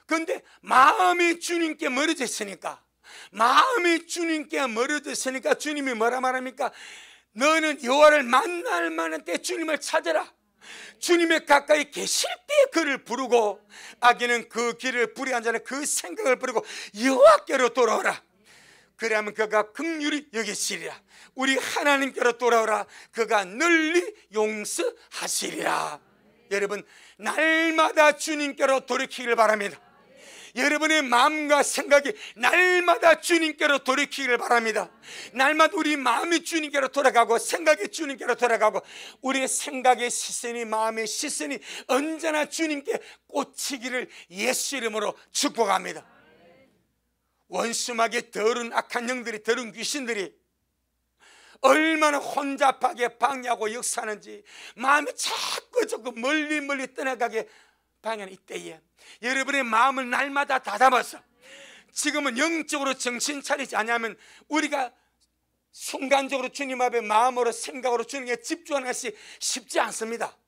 A: 그런데 마음이 주님께 멀어져 있으니까, 주님이 뭐라 말합니까? 너는 여호와를 만날 만한 때 주님을 찾아라. 주님의 가까이 계실 때 그를 부르고, 악인은 그 길을, 불의한 자는 그 생각을 버리고 여호와께로 돌아오라. 그러면 그가 긍휼히 여기시리라. 우리 하나님께로 돌아오라. 그가 널리 용서하시리라. 여러분, 날마다 주님께로 돌이키기를 바랍니다. 여러분의 마음과 생각이 날마다 주님께로 돌이키기를 바랍니다. 날마다 우리 마음이 주님께로 돌아가고 생각이 주님께로 돌아가고 우리의 생각의 시선이, 마음의 시선이 언제나 주님께 꽂히기를 예수 이름으로 축복합니다. 원수막에 더러운 악한 영들이, 더러운 귀신들이 얼마나 혼잡하게 방해하고 역사하는지 마음이 자꾸 멀리 떠나가게 방해하는 이때에 여러분의 마음을 날마다 다잡아서, 지금은 영적으로 정신 차리지 않으면 우리가 순간적으로 주님 앞에 마음으로 생각으로 주님께 집중하는 것이 쉽지 않습니다.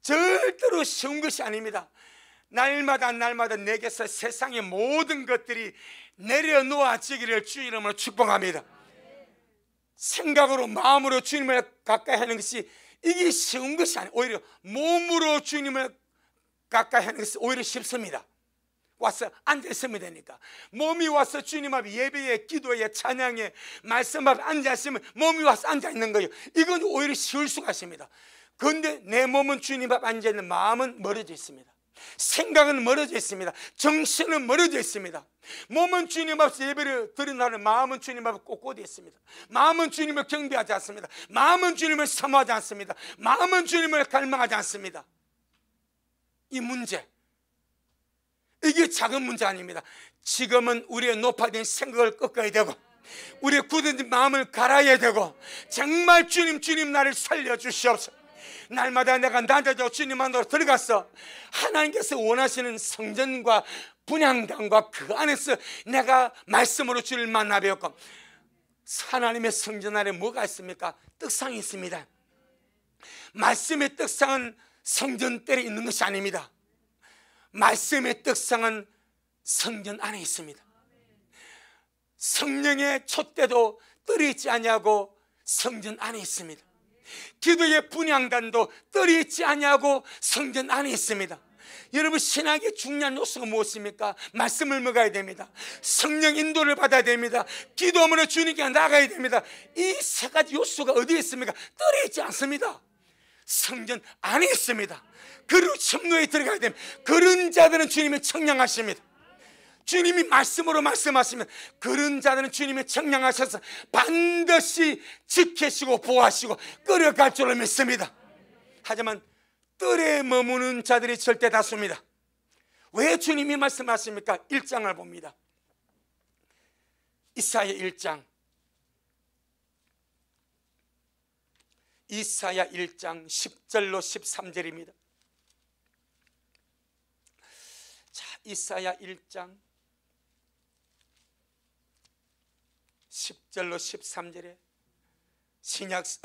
A: 절대로 쉬운 것이 아닙니다. 날마다 내게서 세상의 모든 것들이 내려놓아지기를 주 이름으로 축복합니다. 생각으로, 마음으로 주님을 가까이 하는 것이 이게 쉬운 것이 아니에요. 오히려 몸으로 주님을 가까이 하는 것이 오히려 쉽습니다. 와서 앉아있으면 되니까. 몸이 와서 주님 앞에 예배에, 기도에, 찬양에, 말씀 앞에 앉아있으면 몸이 와서 앉아있는 거예요. 이건 오히려 쉬울 수가 있습니다. 그런데 내 몸은 주님 앞에 앉아있는, 마음은 멀어져 있습니다. 생각은 멀어져 있습니다. 정신은 멀어져 있습니다. 몸은 주님 앞에서 예배를 드린다는 마음은 주님 앞에 꼿꼿이 있습니다. 마음은 주님을 경배하지 않습니다. 마음은 주님을 사모하지 않습니다. 마음은 주님을 갈망하지 않습니다. 이 문제, 이게 작은 문제 아닙니다. 지금은 우리의 높아진 생각을 꺾어야 되고, 우리의 굳은 마음을 갈아야 되고, 정말 주님 나를 살려주시옵소서. 날마다 내가 낮아져 주님 안으로 들어가서 하나님께서 원하시는 성전과 분향단과 그 안에서 내가 말씀으로 주를 만나 배웠고, 하나님의 성전 안에 뭐가 있습니까? 떡상이 있습니다. 말씀의 떡상은 성전대에 있는 것이 아닙니다. 말씀의 떡상은 성전 안에 있습니다. 성령의 촛대도 뜰이 있지 아니하고 성전 안에 있습니다. 기도의 분향단도 뜰이 있지 아니하고 성전 안에 있습니다. 여러분, 신학의 중요한 요소가 무엇입니까? 말씀을 먹어야 됩니다. 성령 인도를 받아야 됩니다. 기도하므로 주님께 나가야 됩니다. 이 세 가지 요소가 어디에 있습니까? 뜰에 있지 않습니다. 성전 안에 있습니다. 그리고 청로에 들어가야 됩니다. 그런 자들은 주님의 청량하십니다. 주님이 말씀으로 말씀하시면 그런 자들은 주님의 청량하셔서 반드시 지키시고 보호하시고 끌어갈 줄로 믿습니다. 하지만 뜰에 머무는 자들이 절대 다수입니다. 왜 주님이 말씀하십니까? 1장을 봅니다. 이사야 1장, 이사야 1장 10절로 13절입니다. 자, 이사야 1장 10절로 13절에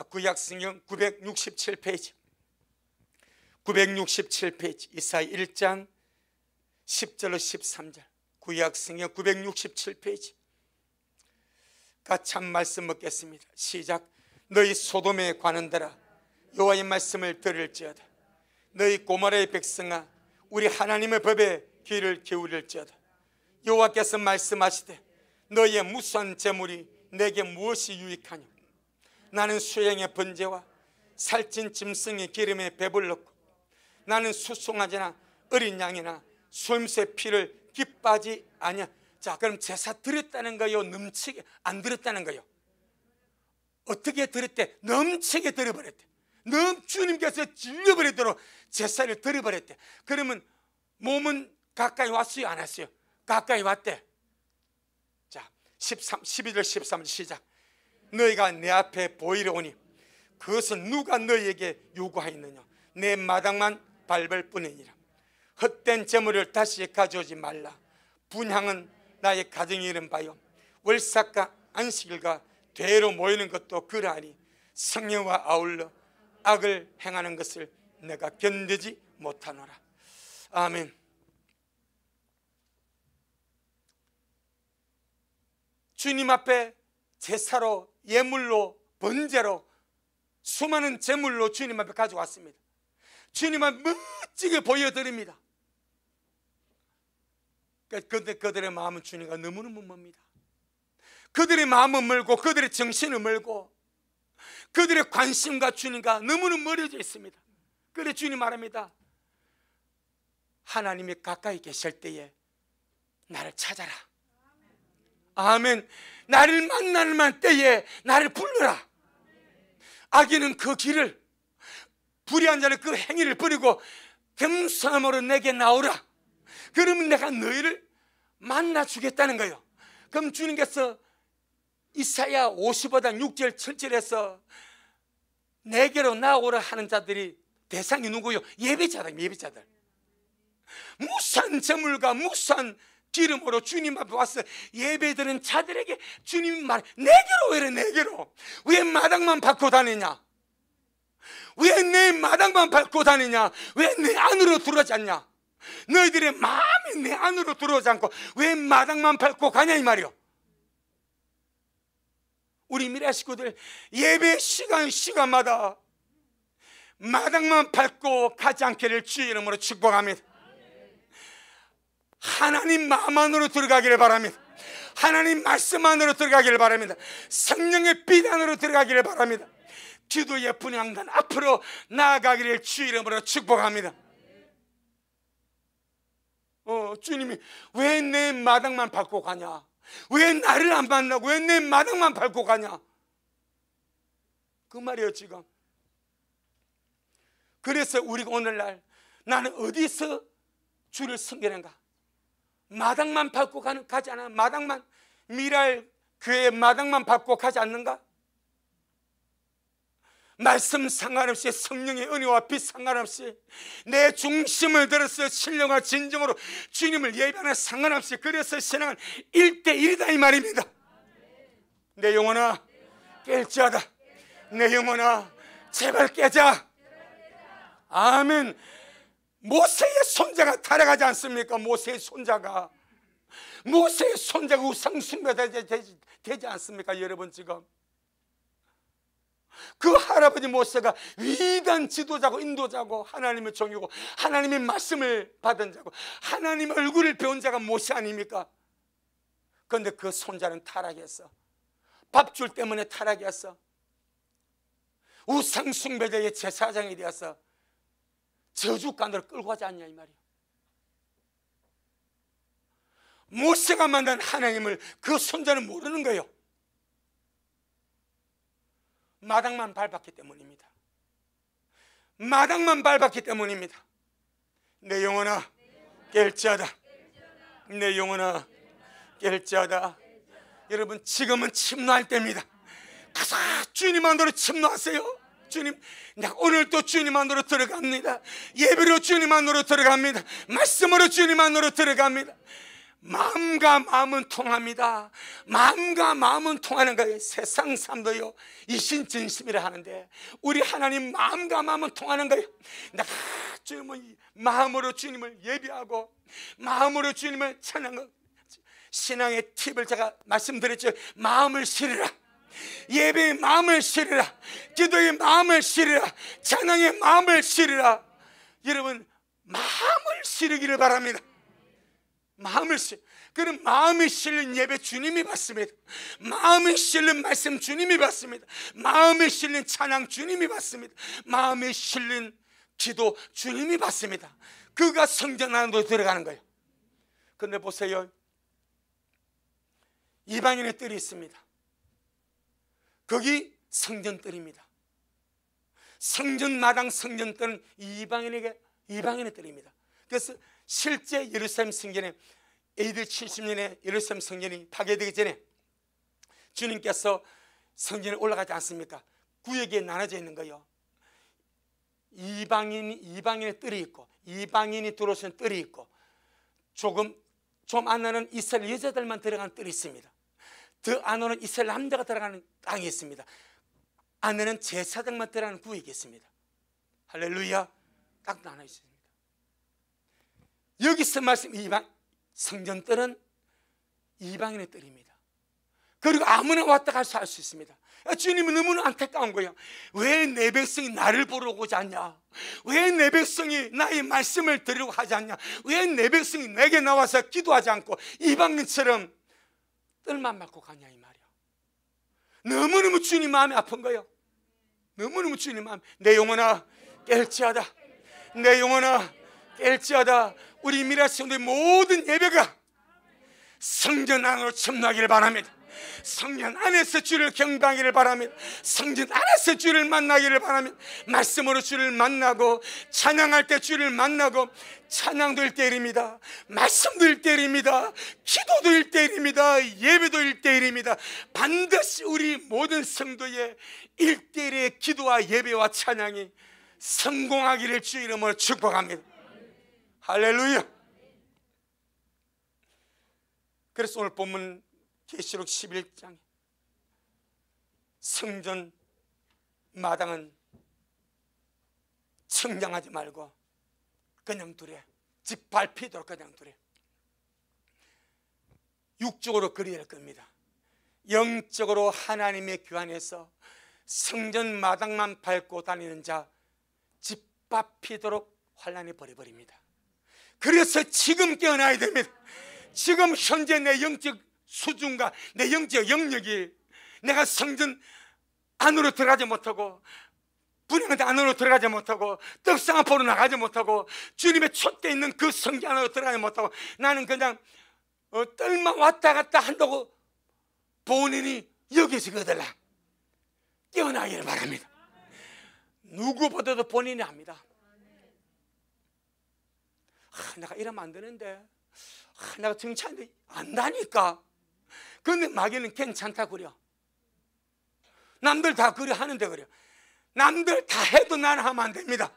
A: 구약성경 967페이지, 967페이지 이사야 1장 10절로 13절, 구약성경 967페이지 같이 한 말씀 먹겠습니다. 시작. 너희 소돔에 관한들아 여호와의 말씀을 들을지어다. 너희 고모라의 백성아 우리 하나님의 법에 귀를 기울일지어다. 여호와께서 말씀하시되 너희의 무수한 재물이 내게 무엇이 유익하냐? 나는 수양의 번제와 살찐 짐승의 기름에 배불렀고 나는 수송아지나 어린 양이나 소임새 피를 기빠지 아니야. 자, 그럼 제사 드렸다는 거요? 넘치게 안 드렸다는 거요? 어떻게 드렸대? 넘치게 드려버렸대. 주님께서 질려버리도록 제사를 드려버렸대. 그러면 몸은 가까이 왔어요? 안 왔어요? 가까이 왔대. 자, 12절 13절 시작. 너희가 내 앞에 보이려 오니 그것은 누가 너희에게 요구하였느냐? 내 마당만 밟을 뿐이니라. 헛된 재물을 다시 가져오지 말라. 분향은 나의 가정에 이른 바요 월삭과 안식일과 대로 모이는 것도 그러하니 성령과 아울러 악을 행하는 것을 내가 견디지 못하노라. 아멘. 주님 앞에 제사로, 예물로, 번제로, 수많은 제물로 주님 앞에 가져왔습니다. 주님 앞에 멋지게 보여드립니다. 그런데 그들의 마음은 주님과 너무너무 멉니다. 그들의 마음은 멀고 그들의 정신은 멀고 그들의 관심과 주님과 너무너무 멀어져 있습니다. 그래서 주님 말합니다. 하나님이 가까이 계실 때에 나를 찾아라. 아멘. 나를 만나는 때에 나를 불러라. 악인은 그 길을, 불의한 자는 그 행위를 버리고 겸손함으로 내게 나오라. 그러면 내가 너희를 만나 주겠다는 거예요. 그럼 주님께서 이사야 55장 6절 7절에서 내게로 나오라 하는 자들이 대상이 누구요? 예배자들, 예배자들. 무수한 재물과 무수한 기름으로 주님 앞에 와서 예배드리는 자들에게 주님이 말, 내게로 오래, 내게로. 왜 마당만 밟고 다니냐? 왜 내 마당만 밟고 다니냐? 왜 내 안으로 들어오지 않냐? 너희들의 마음이 내 안으로 들어오지 않고 왜 마당만 밟고 가냐 이 말이요. 우리 미래 식구들 예배 시간마다 마당만 밟고 가지 않기를 주의 이름으로 축복합니다. 하나님 마음 안으로 들어가기를 바랍니다. 하나님 말씀 안으로 들어가기를 바랍니다. 성령의 빛 안으로 들어가기를 바랍니다. 기도의 분향단 앞으로 나아가기를 주의 이름으로 축복합니다. 주님이 왜 내 마당만 밟고 가냐? 왜 나를 안 만나고 왜 내 마당만 밟고 가냐? 그 말이에요 지금. 그래서 우리가 오늘날 나는 어디서 주를 섬기는가? 마당만 밟고 가지 않아? 마당만, 미랄 교회 마당만 밟고 가지 않는가? 말씀 상관없이, 성령의 은혜와 빛 상관없이, 내 중심을 들어서 신령과 진정으로 주님을 예배하는 상관없이, 그래서 신앙은 1대1이다 이 말입니다. 내 영혼아 깰지어다. 내 영혼아 제발 깨자. 아멘. 모세의 손자가 타락하지 않습니까? 모세의 손자가 우상숭배가 되지 않습니까? 여러분, 지금 그 할아버지 모세가 위대한 지도자고 인도자고 하나님의 종이고 하나님의 말씀을 받은 자고 하나님의 얼굴을 배운 자가 모세 아닙니까? 그런데 그 손자는 타락했어. 밥줄 때문에 타락했어. 우상숭배자의 제사장이 되어서 저주간으로 끌고 가지 않냐 이 말이야. 모세가 만난 하나님을 그 손자는 모르는 거예요. 마당만 밟았기 때문입니다. 마당만 밟았기 때문입니다. 내 영혼아 깰지어다. 내 영혼아 깰지어다. 여러분, 지금은 침노할 때입니다. 가서 주님 안으로 침노하세요. 주님, 나 오늘 또 주님 안으로 들어갑니다. 예배로 주님 안으로 들어갑니다. 말씀으로 주님 안으로 들어갑니다. 마음과 마음은 통합니다. 마음과 마음은 통하는 거예요. 세상 사람도요 이신진심이라 하는데 우리 하나님 마음과 마음은 통하는 거예요. 내가 주님을 마음으로 주님을 예배하고 마음으로 주님을 찬양하고, 신앙의 팁을 제가 말씀드렸죠. 마음을 실으라. 예배의 마음을 실으라. 기도의 마음을 실으라. 찬양의 마음을 실으라. 여러분, 마음을 실으기를 바랍니다. 마음을 실으라. 그럼 마음이 실린 예배 주님이 받습니다. 마음이 실린 말씀 주님이 받습니다. 마음이 실린 찬양 주님이 받습니다. 마음이 실린 기도 주님이 받습니다. 그가 성전 안으로 들어가는 거예요. 그런데 보세요, 이방인의 뜰이 있습니다. 거기 성전뜰입니다. 성전마당 성전뜰은 이방인의 뜰입니다. 그래서 실제 예루살렘 성전에 AD 70년에 예루살렘 성전이 파괴되기 전에 주님께서 성전에 올라가지 않습니까? 구역에 나눠져 있는 거예요. 이방인의 뜰이 있고 이방인이 들어오신 뜰이 있고 좀 안에는 이스라엘 여자들만 들어가는 뜰이 있습니다. 더 안으로는 이스라엘 남자가 들어가는 땅이 있습니다. 안에는 제사장만 들어가는 구역이 있습니다. 할렐루야. 딱 나눠 있습니다. 여기서 말씀 성전뜰은 이방인의 뜰입니다. 그리고 아무나 왔다 가서 할 수 있습니다. 주님은 너무나 안타까운 거예요. 왜 내 백성이 나를 보러 오지 않냐? 왜 내 백성이 나의 말씀을 들으려고 하지 않냐? 왜 내 백성이 내게 나와서 기도하지 않고 이방인처럼 뜰만 맞고 가냐 이 말이야. 너무너무 주님 마음이 아픈 거예요. 너무너무 주님 마음. 내 영혼아 깰지어다. 내 영혼아 깰지어다. 우리 미라성도의 모든 예배가 성전 안으로 침노하기를 바랍니다. 성전 안에서 주를 경배하기를 바랍니다. 성전 안에서 주를 만나기를 바랍니다. 말씀으로 주를 만나고 찬양할 때 주를 만나고, 찬양도 1대1입니다. 말씀도 1대1입니다. 기도도 1대1입니다. 예배도 1대1입니다. 반드시 우리 모든 성도의 1대1의 기도와 예배와 찬양이 성공하기를 주 이름으로 축복합니다. 할렐루야. 그래서 오늘 본문 계시록 11장 성전 마당은 청량하지 말고 그냥 두래. 집 밟히도록 그냥 두래. 육적으로 그리야 할 겁니다. 영적으로 하나님의 교환에서 성전 마당만 밟고 다니는 자 집 밟히도록 환란에 버려버립니다. 그래서 지금 깨어나야 됩니다. 지금 현재 내 영적 수준과 내 영적 영역이 내가 성전 안으로 들어가지 못하고 분향대 안으로 들어가지 못하고 떡상 앞으로 나가지 못하고 주님의 촛대 있는 그 성경 안으로 들어가지 못하고 나는 그냥 뜰만 왔다 갔다 한다고 본인이 여기지거들라 깨어나기를 바랍니다. 누구보다도 본인이 압니다. 내가 이러면 안 되는데, 내가 정치하는데 안다니까. 그런데 마귀는 괜찮다 그려. 남들 다 그래 하는데 그래. 남들 다 해도 나는 하면 안 됩니다.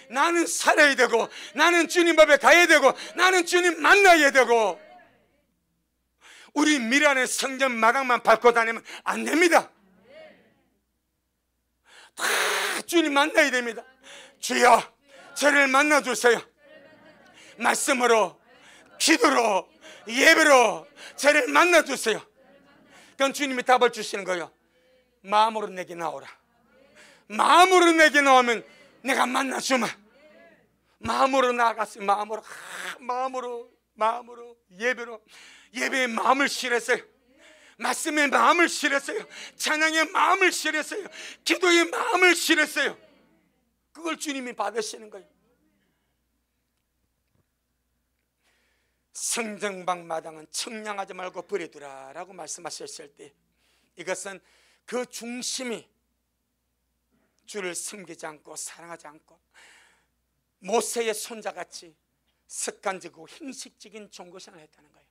A: 나는 살아야 되고, 나는 주님 앞에 가야 되고, 나는 주님 만나야 되고, 우리 미란의 성전 마당만 밟고 다니면 안 됩니다. 다 주님 만나야 됩니다. 주여, 저를 만나주세요. 말씀으로, 기도로, 예배로 저를 만나주세요. 그럼 주님이 답을 주시는 거예요. 마음으로 내게 나오라. 마음으로 내게 나오면 내가 만나주마. 마음으로 나아갔어요. 마음으로 예배로, 예배의 마음을 실었어요. 말씀의 마음을 실었어요. 찬양의 마음을 실었어요. 기도의 마음을 실었어요. 그걸 주님이 받으시는 거예요. 성전방 마당은 청량하지 말고 버리두라 라고 말씀하셨을 때, 이것은 그 중심이 주를 섬기지 않고 사랑하지 않고 모세의 손자같이 습관적이고 형식적인 종교생활을 했다는 거예요.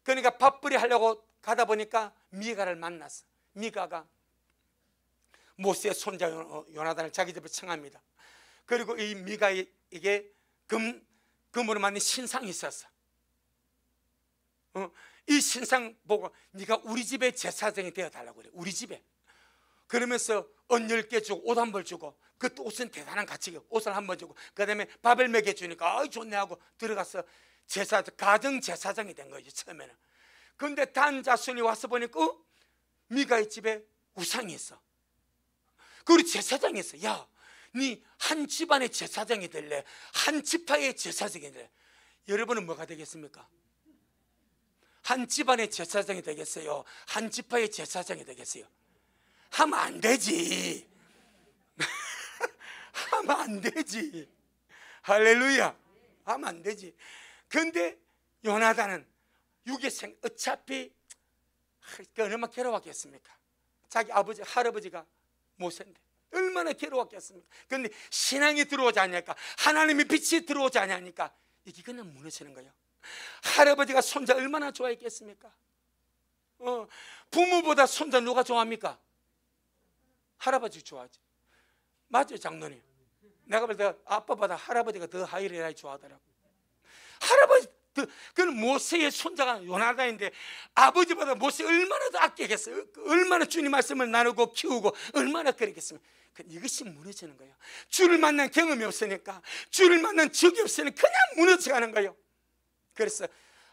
A: 그러니까 밥벌이 하려고 가다 보니까 미가를 만났어. 미가가 모세의 손자 요나단을 자기 집에 청합니다. 그리고 이 미가에게 금으로 만든 신상이 있었어. 이 신상 보고 네가 우리 집에 제사장이 되어달라고 그래. 우리 집에. 그러면서 옷 10개 주고 옷 한 벌 주고, 그것도 옷은 대단한 가치고 옷을 한 번 주고, 그 다음에 밥을 먹여주니까 아이 좋네 하고 들어가서 가정 제사장이 된 거지 처음에는. 그런데 단 자손이 와서 보니까 미가의 집에 우상이 있어. 그리고 제사장이 있어. 야, 네 한 집안의 제사장이 될래? 한 지파의 제사장이 될래? 여러분은 뭐가 되겠습니까? 한 집안의 제사장이 되겠어요? 한 지파의 제사장이 되겠어요? 하면 안 되지. 하면 안 되지. 할렐루야. 하면 안 되지. 그런데 요나단은 유괴생, 어차피 얼마나 괴로웠겠습니까? 자기 아버지, 할아버지가 모세인데 얼마나 괴로웠겠습니까? 그런데 신앙이 들어오지 않으니까, 하나님의 빛이 들어오지 않으니까 이게 그냥 무너지는 거예요. 할아버지가 손자 얼마나 좋아했겠습니까? 부모보다 손자 누가 좋아합니까? 할아버지 좋아하지. 맞죠, 장로님? 내가 볼 때 아빠보다 할아버지가 더 하이라이 좋아하더라고. 할아버지, 그는 모세의 손자가 요나단인데 아버지보다 모세 얼마나 더 아끼겠어요? 얼마나 주님 말씀을 나누고 키우고 얼마나 그러겠습니까? 이것이 무너지는 거예요. 주를 만난 경험이 없으니까, 주를 만난 적이 없으니까 그냥 무너져가는 거예요. 그래서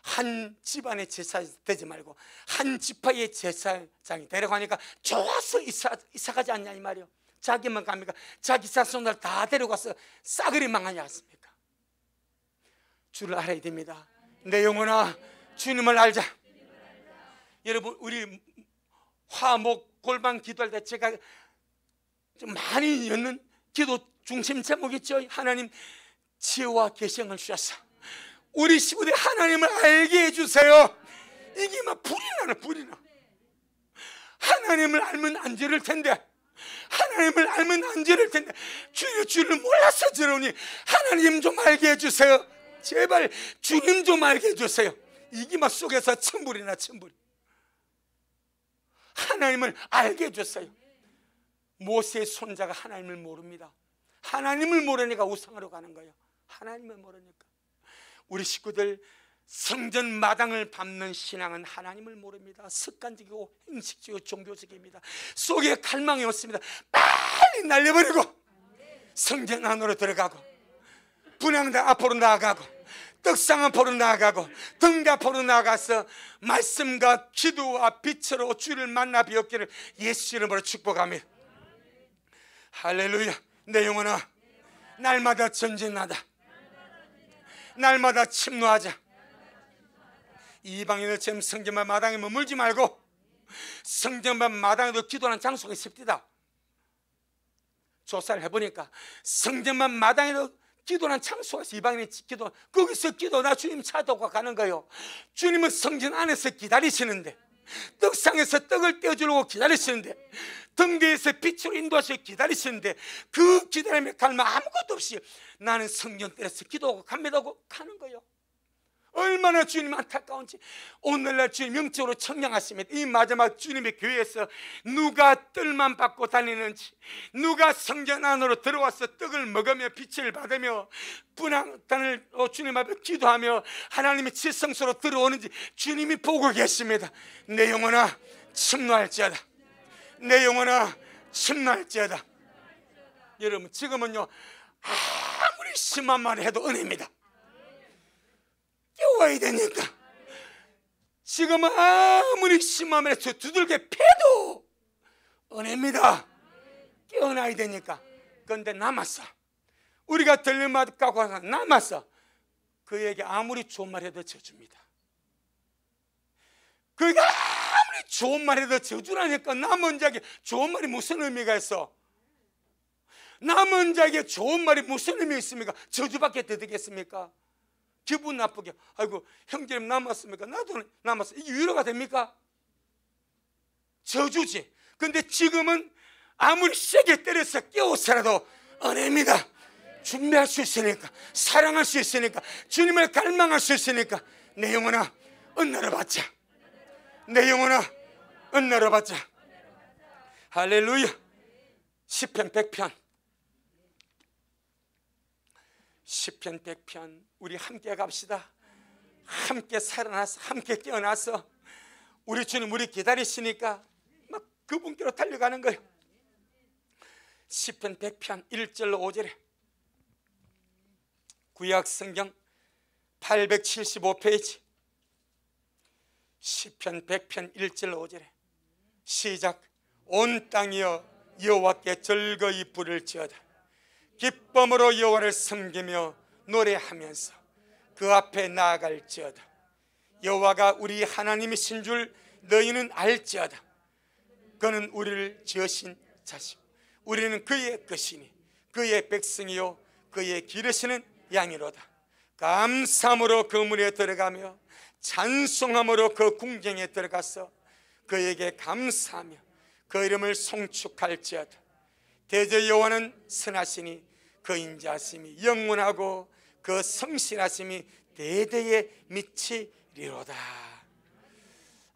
A: 한 집안의 제사장이 되지 말고 한 지파의 제사장이 되려고 하니까 좋아서 이사 가지 않냐 이 말이요. 자기만 갑니까? 자기 자손들 다 데려가서 싸그리 망하지 않습니까? 주를 알아야 됩니다. 내 영혼아, 주님을 알자. 여러분, 우리 화목 골방 기도할 때 제가 좀 많이 였는 기도 중심 제목이 있죠. 하나님 지혜와 계시를 주셔서 우리 식구들이 하나님을 알게 해주세요. 이게 막 불이 나는 불이 나. 하나님을 알면 안 저럴 텐데, 하나님을 알면 안 저럴 텐데, 주를 몰라서 저러니 하나님 좀 알게 해주세요. 제발 주님 좀 알게 해주세요. 이게 막 속에서 천불이 나, 천불. 하나님을 알게 해주세요. 모세의 손자가 하나님을 모릅니다. 하나님을 모르니까 우상으로 가는 거예요. 하나님을 모르니까. 우리 식구들 성전 마당을 밟는 신앙은 하나님을 모릅니다. 습관적이고 형식적이고 종교적입니다. 속에 갈망이 없습니다. 빨리 날려버리고 성전 안으로 들어가고 분향당 앞으로 나아가고 떡상 앞으로 나아가고 등 앞으로 나아가서 말씀과 기도와 빛으로 주를 만나 뵙기를 예수 이름으로 축복합니다. 할렐루야. 내 영혼아, 날마다 전진하다. 날마다 침노하자. 이방인들처럼 성전만 마당에 머물지 말고 성전만 마당에도 기도하는 장소가 있습니다. 조사를 해보니까 성전만 마당에도 기도란 장소가 있어. 이방인의 기도, 거기서 기도, 나 주님 찾아오고 가는 거예요. 주님은 성전 안에서 기다리시는데, 떡상에서 떡을 떼어주려고 기다리시는데, 등대에서 빛으로 인도하셔 기다리시는데, 그 기다림에 갈망 아무것도 없이 나는 성전들에서 기도하고 갑니다 하고 가는 거예요. 얼마나 주님 안타까운지. 오늘날 주님 영적으로 청량하십니다. 이 마지막 주님의 교회에서 누가 뜰만 받고 다니는지, 누가 성전 안으로 들어와서 떡을 먹으며 빛을 받으며 분향단을 주님 앞에 기도하며 하나님의 지성소로 들어오는지 주님이 보고 계십니다. 내 영혼아 침노할지어다. 내 영혼아 침노할지어다. 여러분, 지금은요 아무리 심한 말을 해도 은혜입니다. 깨워야 되니까. 지금 아무리 심하면 두들겨 패도 은혜입니다. 깨어나야 되니까. 그런데 남았어. 우리가 들림만 갖고 남았어. 그에게 아무리 좋은 말 해도 저주입니다. 그에게 아무리 좋은 말 해도 저주라니까. 남은 자에게 좋은 말이 무슨 의미가 있어? 남은 자에게 좋은 말이 무슨 의미 있습니까? 저주밖에 더 되겠습니까? 기분 나쁘게, 아이고 형제님 남았습니까? 나도 남았어. 이게 위로가 됩니까? 저주지. 근데 지금은 아무리 세게 때려서 깨우서라도 은혜입니다. 준비할 수 있으니까, 사랑할 수 있으니까, 주님을 갈망할 수 있으니까. 내 영혼아 은혜를 받자. 내 영혼아 은혜를 받자. 할렐루야. 시편 100편, 시편 100편 우리 함께 갑시다. 함께 살아나서, 함께 깨어나서 우리 주님 우리 기다리시니까 막 그분께로 달려가는 거예요. 시편 100편 1절로 5절에, 구약 성경 875페이지 시편 100편 1절로 5절에 시작. 온 땅이여 여호와께 즐거이 부를 지어다. 기쁨으로 여호와를 섬기며 노래하면서 그 앞에 나아갈지어다. 여호와가 우리 하나님이신 줄 너희는 알지어다. 그는 우리를 지으신 자식, 우리는 그의 것이니 그의 백성이요 그의 기르시는 양이로다. 감사함으로 그 문에 들어가며 찬송함으로 그 궁정에 들어가서 그에게 감사하며 그 이름을 송축할지어다. 대저 여호와는 선하시니 그 인자하심이 영원하고 그 성실하심이 대대에 미치리로다.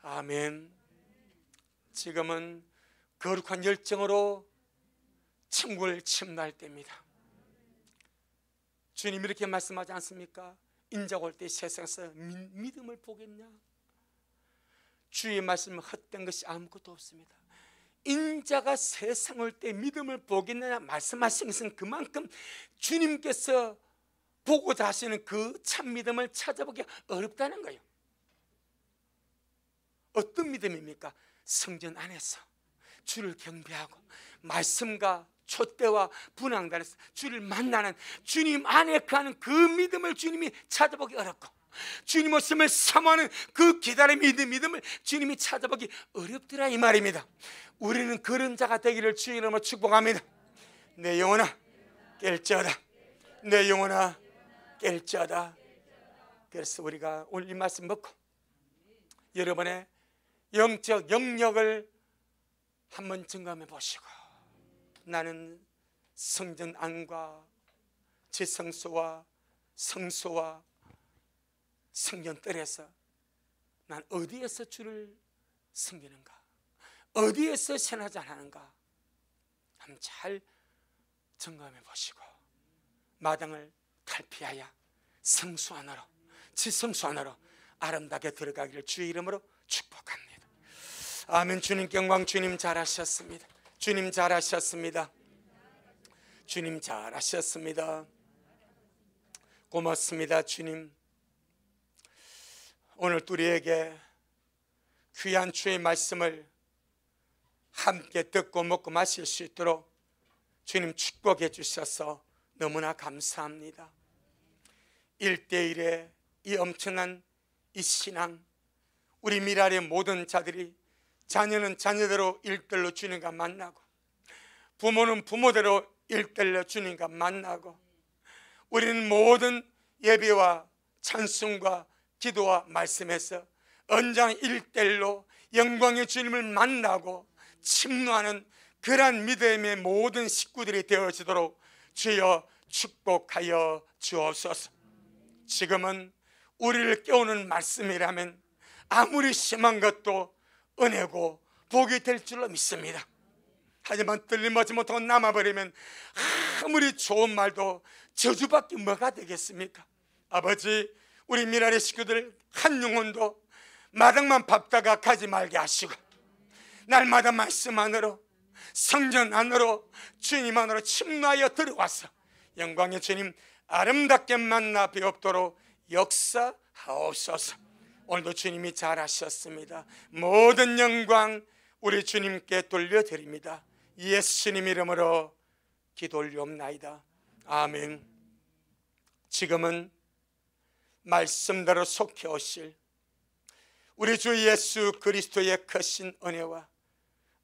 A: 아멘. 지금은 거룩한 열정으로 천국을 침노할 때입니다. 주님 이렇게 말씀하지 않습니까? 인자가 올 때 세상에서 믿음을 보겠냐? 주의 말씀은 헛된 것이 아무것도 없습니다. 인자가 세상 올 때 믿음을 보겠느냐 말씀하신 것은 그만큼 주님께서 보고자 하시는 그 참 믿음을 찾아보기 어렵다는 거예요. 어떤 믿음입니까? 성전 안에서 주를 경배하고 말씀과 촛대와 분향단에서 주를 만나는, 주님 안에 거하는 그 믿음을 주님이 찾아보기 어렵고, 주님 오심을 사모하는 그 기다림의 믿음을 주님이 찾아보기 어렵더라 이 말입니다. 우리는 그런 자가 되기를 주의 이름으로 축복합니다. 내 영혼아 깰지어다. 내 영혼아 깰지어다. 그래서 우리가 오늘 이 말씀 먹고 여러분의 영적 영역을 한번 점검해 보시고, 나는 성전 안과 지성소와 성소와 성전뜰에서 난 어디에서 주를 섬기는가, 어디에서 선하자하는가 한번 잘 점검해 보시고 마당을 탈피하여 성소 안으로, 지성소 안으로 아름답게 들어가기를 주의 이름으로 축복합니다. 아멘. 주님께 영광. 주님 잘하셨습니다. 주님 잘하셨습니다. 주님 잘하셨습니다. 고맙습니다. 주님, 오늘 우리에게 귀한 주의 말씀을 함께 듣고 먹고 마실 수 있도록 주님 축복해 주셔서 너무나 감사합니다. 1:1의 이 엄청난 이 신앙, 우리 미랄의 모든 자들이, 자녀는 자녀대로 일들로 주님과 만나고 부모는 부모대로 일대일로 주님과 만나고 우리는 모든 예배와 찬송과 기도와 말씀에서 언제나 일대일로 영광의 주님을 만나고 침노하는 그러한 믿음의 모든 식구들이 되어지도록 주여 축복하여 주옵소서. 지금은 우리를 깨우는 말씀이라면 아무리 심한 것도 은혜고 복이 될 줄로 믿습니다. 하지만 들림받지 못하고 남아버리면 아무리 좋은 말도 저주밖에 뭐가 되겠습니까? 아버지, 우리 미라리 식구들 한 영혼도 마당만 밟다가 가지 말게 하시고 날마다 말씀 안으로 성전 안으로 주님 안으로 침노하여 들어와서 영광의 주님 아름답게 만나 뵙도록 역사하옵소서. 오늘도 주님이 잘하셨습니다. 모든 영광 우리 주님께 돌려드립니다. 예수님 이름으로 기도 올리옵나이다. 아멘. 지금은 말씀대로 속해 오실 우리 주 예수 그리스도의 크신 은혜와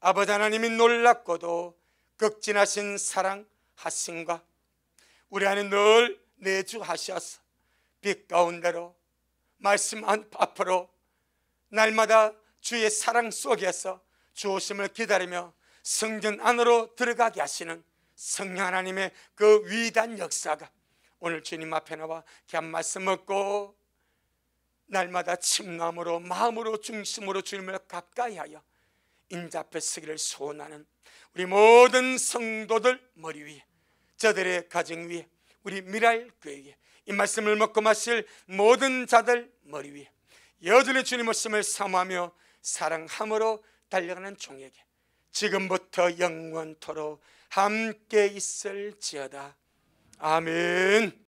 A: 아버지 하나님이 놀랍고도 극진하신 사랑하심과 우리 안에 늘 내주하셔서 빛 가운데로 말씀 앞으로 날마다 주의 사랑 속에서 주오심을 기다리며 성전 안으로 들어가게 하시는 성령 하나님의 그 위대한 역사가 오늘 주님 앞에 나와 귀한 말씀 얻고 날마다 침남으로 마음으로 중심으로 주님을 가까이 하여 인자 앞에 서기를 소원하는 우리 모든 성도들 머리 위에, 저들의 가정 위에, 우리 미랄교회 위에, 이 말씀을 먹고 마실 모든 자들 머리 위에 여전히 주님 말씀을 사모하며 사랑함으로 달려가는 종에게 지금부터 영원토록 함께 있을지어다. 아멘.